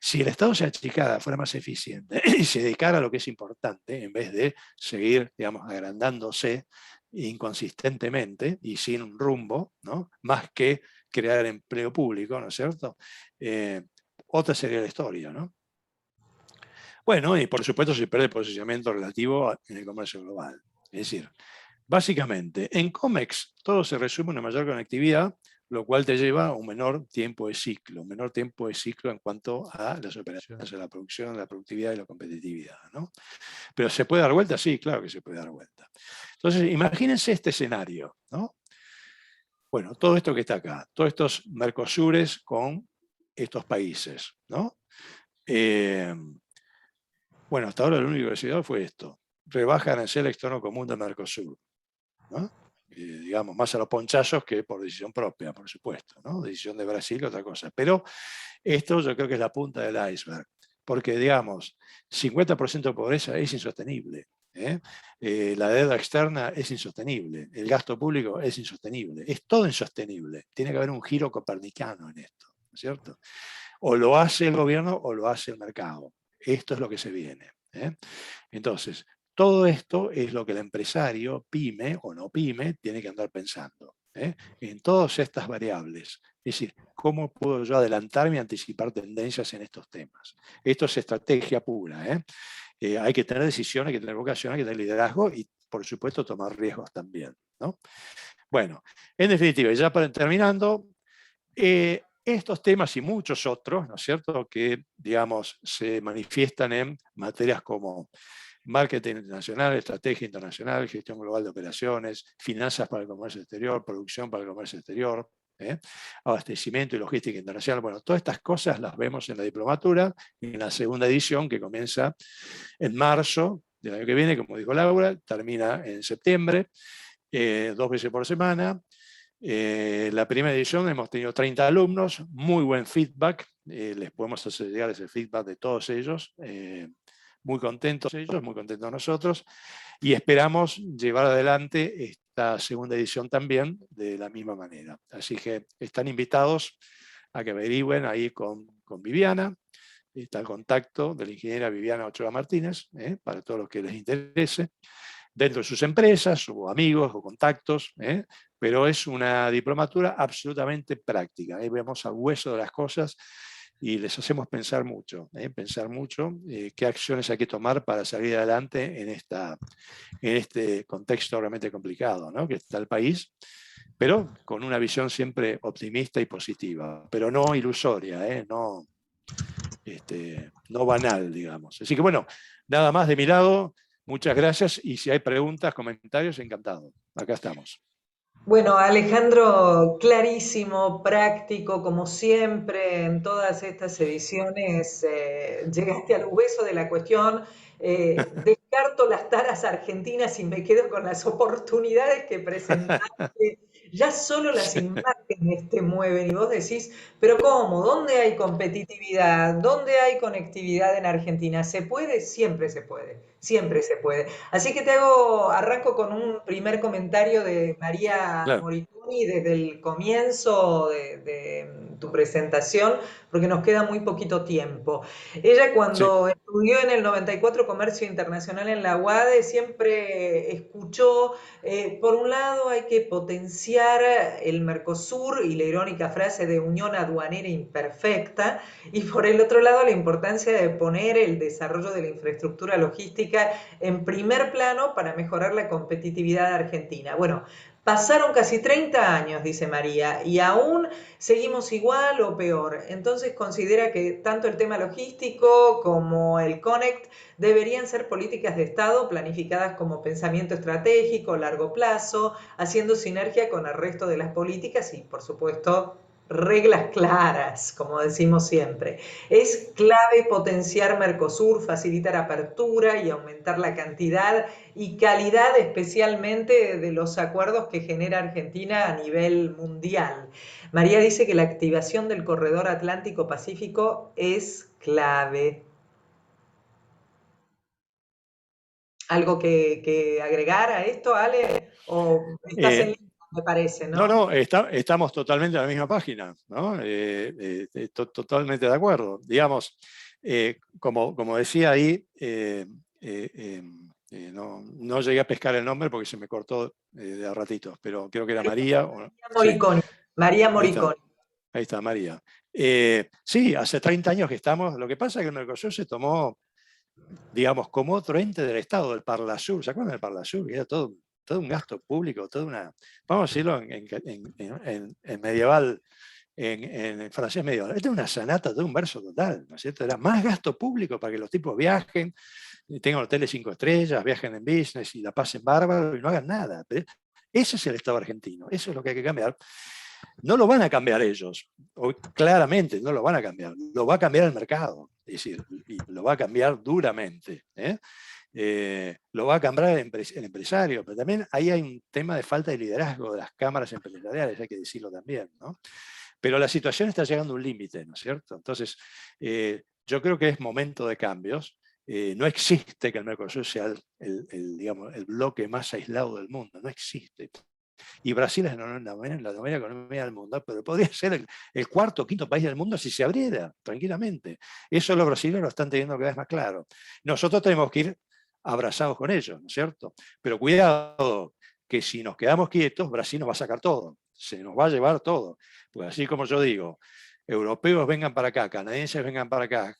Si el Estado se achicara, fuera más eficiente y se dedicara a lo que es importante, en vez de seguir, digamos, agrandándose inconsistentemente y sin un rumbo, ¿no? Más que crear empleo público, ¿no es cierto? Otra sería la historia, ¿no? Bueno, y por supuesto se pierde el posicionamiento relativo en el comercio global. Es decir, básicamente, en COMEX todo se resume en una mayor conectividad, lo cual te lleva a un menor tiempo de ciclo, en cuanto a las operaciones, a la producción, la productividad y la competitividad, ¿no? Pero ¿se puede dar vuelta? Sí, claro que se puede dar vuelta. Entonces, imagínense este escenario, ¿no? Bueno, todo esto que está acá, todos estos Mercosures con estos países, ¿no? Bueno, hasta ahora lo único que se dio fue esto. Rebaja arancel externo común de Mercosur, ¿no? Digamos, más a los ponchazos que por decisión propia, por supuesto, ¿no? Decisión de Brasil, otra cosa. Pero esto yo creo que es la punta del iceberg, porque, digamos, 50% de pobreza es insostenible. La deuda externa es insostenible, el gasto público es insostenible, es todo insostenible. Tiene que haber un giro copernicano en esto, ¿no es cierto? O lo hace el gobierno o lo hace el mercado. Esto es lo que se viene. Entonces, todo esto es lo que el empresario, pyme o no pyme, tiene que andar pensando. En todas estas variables. Es decir, ¿cómo puedo yo adelantarme y anticipar tendencias en estos temas? Esto es estrategia pura. Hay que tener decisión, hay que tener vocación, hay que tener liderazgo y, por supuesto, tomar riesgos también, ¿no? Bueno, en definitiva, ya para terminando, estos temas y muchos otros, ¿no es cierto?, que, digamos, se manifiestan en materias como marketing internacional, estrategia internacional, gestión global de operaciones, finanzas para el comercio exterior, producción para el comercio exterior, abastecimiento y logística internacional. Bueno, todas estas cosas las vemos en la diplomatura, en la segunda edición que comienza en marzo del año que viene, como dijo Laura, termina en septiembre, 2 veces por semana. La primera edición hemos tenido 30 alumnos, muy buen feedback, les podemos hacer llegar ese feedback de todos ellos, muy contentos ellos, muy contentos nosotros, y esperamos llevar adelante esta segunda edición también de la misma manera. Así que están invitados a que averigüen ahí con Viviana, está el contacto de la ingeniera Viviana Ochoa Martínez, para todos los que les interese, dentro de sus empresas o amigos o contactos, pero es una diplomatura absolutamente práctica. Ahí vemos al hueso de las cosas y les hacemos pensar mucho qué acciones hay que tomar para salir adelante en este contexto realmente complicado, ¿no?, que está el país, pero con una visión siempre optimista y positiva, pero no ilusoria, no banal, digamos. Así que bueno, nada más de mi lado. Muchas gracias y si hay preguntas, comentarios, encantado. Acá estamos. Bueno, Alejandro, clarísimo, práctico, como siempre en todas estas ediciones, llegaste al hueso de la cuestión. Descarto las taras argentinas y me quedo con las oportunidades que presentaste. Ya solo las imágenes te mueven y vos decís, pero ¿cómo? ¿Dónde hay competitividad? ¿Dónde hay conectividad en Argentina? ¿Se puede? Siempre se puede, siempre se puede. Así que arranco con un primer comentario de María Claro, Moriconi desde el comienzo de tu presentación, porque nos queda muy poquito tiempo. Ella sí, cuando estudió en el 94 Comercio Internacional en la UADE siempre escuchó, por un lado hay que potenciar el Mercosur y la irónica frase de unión aduanera imperfecta, y por el otro lado la importancia de poner el desarrollo de la infraestructura logística en primer plano para mejorar la competitividad de Argentina. Bueno, pasaron casi 30 años, dice María, y aún seguimos igual o peor. Entonces considera que tanto el tema logístico como el CONECT deberían ser políticas de Estado planificadas como pensamiento estratégico, largo plazo, haciendo sinergia con el resto de las políticas y, por supuesto, reglas claras, como decimos siempre. Es clave potenciar Mercosur, facilitar apertura y aumentar la cantidad y calidad especialmente de los acuerdos que genera Argentina a nivel mundial. María dice que la activación del corredor Atlántico-Pacífico es clave. ¿Algo que agregar a esto, Ale? ¿O estás en Eh, línea, me parece, no, no? no, estamos totalmente en la misma página, ¿no? Totalmente de acuerdo. Digamos, como decía ahí, no llegué a pescar el nombre porque se me cortó de a ratitos, pero creo que era Ahí está, María. María Sí, Moriconi. María ahí está. Moriconi. Ahí está, María. Sí, hace 30 años que estamos. Lo que pasa es que el Mercosur se tomó, digamos, como otro ente del Estado, el Parlasur. ¿Se acuerdan del Parlasur? Era todo un gasto público, toda una, vamos a decirlo en medieval, en francés medieval. Esta es una sanata, todo un verso total, ¿no es cierto? Era más gasto público para que los tipos viajen, tengan hoteles 5 estrellas, viajen en business y la pasen bárbaro y no hagan nada. Pero ese es el Estado argentino, eso es lo que hay que cambiar. No lo van a cambiar ellos, claramente no lo van a cambiar, lo va a cambiar el mercado, es decir, y lo va a cambiar duramente. Lo va a cambiar el empresario, pero también ahí hay un tema de falta de liderazgo de las cámaras empresariales, hay que decirlo también, ¿no? Pero la situación está llegando a un límite, ¿no es cierto? Entonces, yo creo que es momento de cambios. No existe que el Mercosur sea digamos, el bloque más aislado del mundo, no existe. Y Brasil es la novena economía del mundo, pero podría ser el cuarto o quinto país del mundo si se abriera tranquilamente. Eso los brasileños lo están teniendo cada vez más claro. Nosotros tenemos que ir abrazados con ellos, ¿no es cierto? Pero cuidado, que si nos quedamos quietos, Brasil nos va a sacar todo, se nos va a llevar todo. Pues así como yo digo, europeos vengan para acá, canadienses vengan para acá,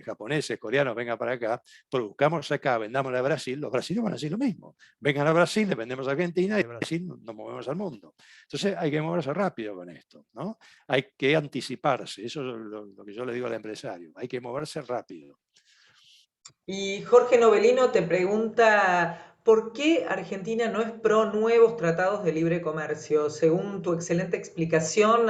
japoneses, coreanos vengan para acá, produzcamos acá, vendámosle a Brasil, los brasileños van a decir lo mismo. Vengan a Brasil, le vendemos a Argentina y de Brasil nos movemos al mundo. Entonces hay que moverse rápido con esto, ¿no? Hay que anticiparse, eso es lo que yo le digo al empresario, hay que moverse rápido. Y Jorge Novelino te pregunta, ¿por qué Argentina no es pro nuevos tratados de libre comercio? Según tu excelente explicación,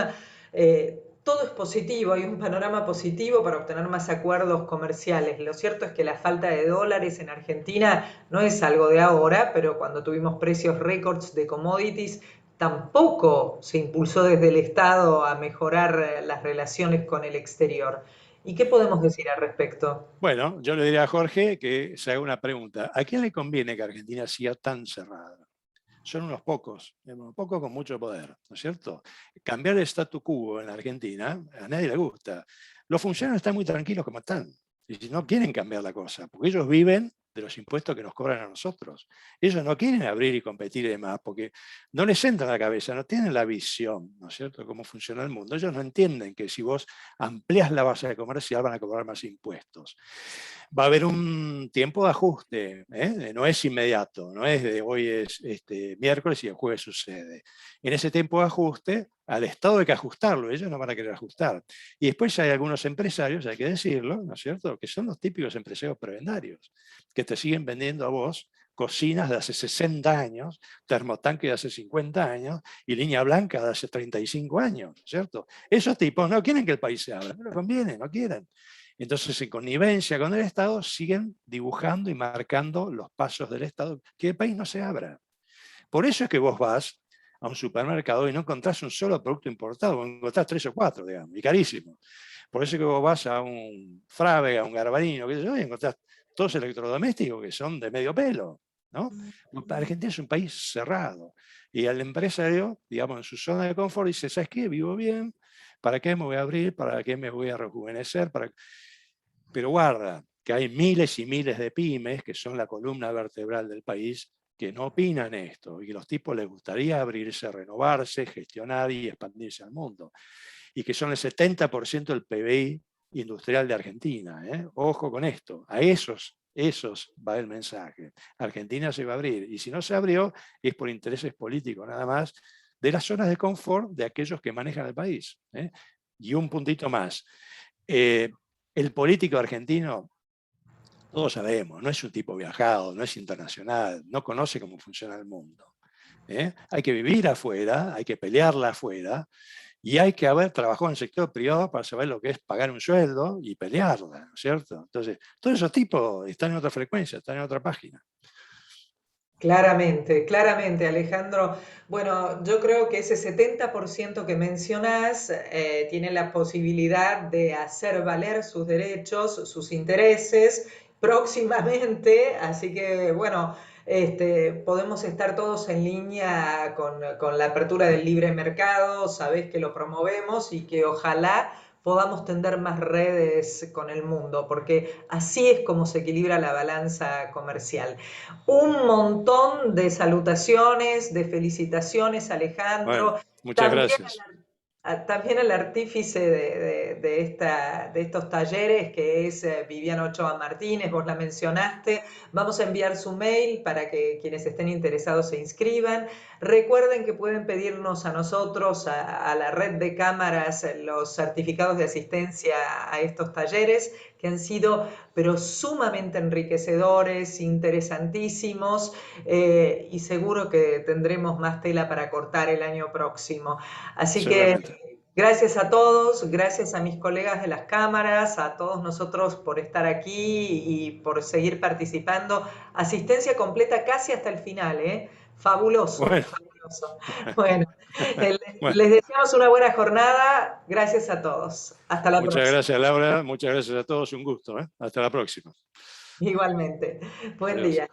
todo es positivo, hay un panorama positivo para obtener más acuerdos comerciales. Lo cierto es que la falta de dólares en Argentina no es algo de ahora, pero cuando tuvimos precios récords de commodities, tampoco se impulsó desde el Estado a mejorar las relaciones con el exterior. ¿Y qué podemos decir al respecto? Bueno, yo le diría a Jorge que se haga una pregunta. ¿A quién le conviene que Argentina siga tan cerrada? Son unos pocos con mucho poder, ¿no es cierto? Cambiar el statu quo en la Argentina a nadie le gusta. Los funcionarios están muy tranquilos como están, y si no quieren cambiar la cosa, porque ellos viven de los impuestos que nos cobran a nosotros. Ellos no quieren abrir y competir y demás, porque no les entra en la cabeza, no tienen la visión, ¿no es cierto?, cómo funciona el mundo. Ellos no entienden que si vos amplias la base comercial van a cobrar más impuestos. Va a haber un tiempo de ajuste, no es inmediato, no es de hoy es miércoles y el jueves sucede. En ese tiempo de ajuste, al Estado hay que ajustarlo, ellos no van a querer ajustar. Y después hay algunos empresarios, hay que decirlo, ¿no es cierto?, que son los típicos empresarios prebendarios, que te siguen vendiendo a vos cocinas de hace 60 años, termotanque de hace 50 años y línea blanca de hace 35 años, ¿cierto? Esos tipos no quieren que el país se abra, no les conviene, no quieren. Entonces, en connivencia con el Estado, siguen dibujando y marcando los pasos del Estado, que el país no se abra. Por eso es que vos vas a un supermercado y no encontrás un solo producto importado, encontrás 3 o 4, digamos, y carísimo. Por eso es que vos vas a un Frávega, a un Garbarino, qué sé yo, y encontrás todos electrodomésticos que son de medio pelo, ¿no? Argentina es un país cerrado. Y al empresario, digamos, en su zona de confort, dice, ¿sabes qué? Vivo bien, ¿para qué me voy a abrir? ¿Para qué me voy a rejuvenecer? Pero guarda, que hay miles y miles de pymes, que son la columna vertebral del país, que no opinan esto, y que a los tipos les gustaría abrirse, renovarse, gestionar y expandirse al mundo. Y que son el 70% del PBI industrial de Argentina. Ojo con esto, a esos va el mensaje. Argentina se va a abrir, y si no se abrió, es por intereses políticos nada más, de las zonas de confort de aquellos que manejan el país. Y un puntito más. El político argentino, todos sabemos, no es un tipo viajado, no es internacional, no conoce cómo funciona el mundo. Hay que vivir afuera, hay que pelearla afuera, y hay que haber trabajado en el sector privado para saber lo que es pagar un sueldo y pelearla, ¿no es cierto? Entonces, todos esos tipos están en otra frecuencia, están en otra página. Claramente, claramente, Alejandro. Bueno, yo creo que ese 70% que mencionás tiene la posibilidad de hacer valer sus derechos, sus intereses próximamente, así que bueno, podemos estar todos en línea con la apertura del libre mercado, sabés que lo promovemos y que ojalá podamos tender más redes con el mundo, porque así es como se equilibra la balanza comercial. Un montón de salutaciones, de felicitaciones, Bueno, Alejandro. muchas También gracias. también el artífice de estos talleres, que es Viviana Ochoa Martínez, vos la mencionaste. Vamos a enviar su mail para que quienes estén interesados se inscriban. Recuerden que pueden pedirnos a nosotros, a la red de cámaras, los certificados de asistencia a estos talleres, que han sido pero sumamente enriquecedores, interesantísimos, y seguro que tendremos más tela para cortar el año próximo. Así que Seguramente. gracias a todos, gracias a mis colegas de las cámaras, a todos nosotros por estar aquí y por seguir participando. Asistencia completa casi hasta el final, ¿eh? Fabuloso, Bueno, fabuloso. Bueno, bueno, les deseamos una buena jornada. Gracias a todos. Hasta la muchas próxima. gracias, Laura, muchas gracias a todos, un gusto. Hasta la próxima. Igualmente. Buen Adiós. día.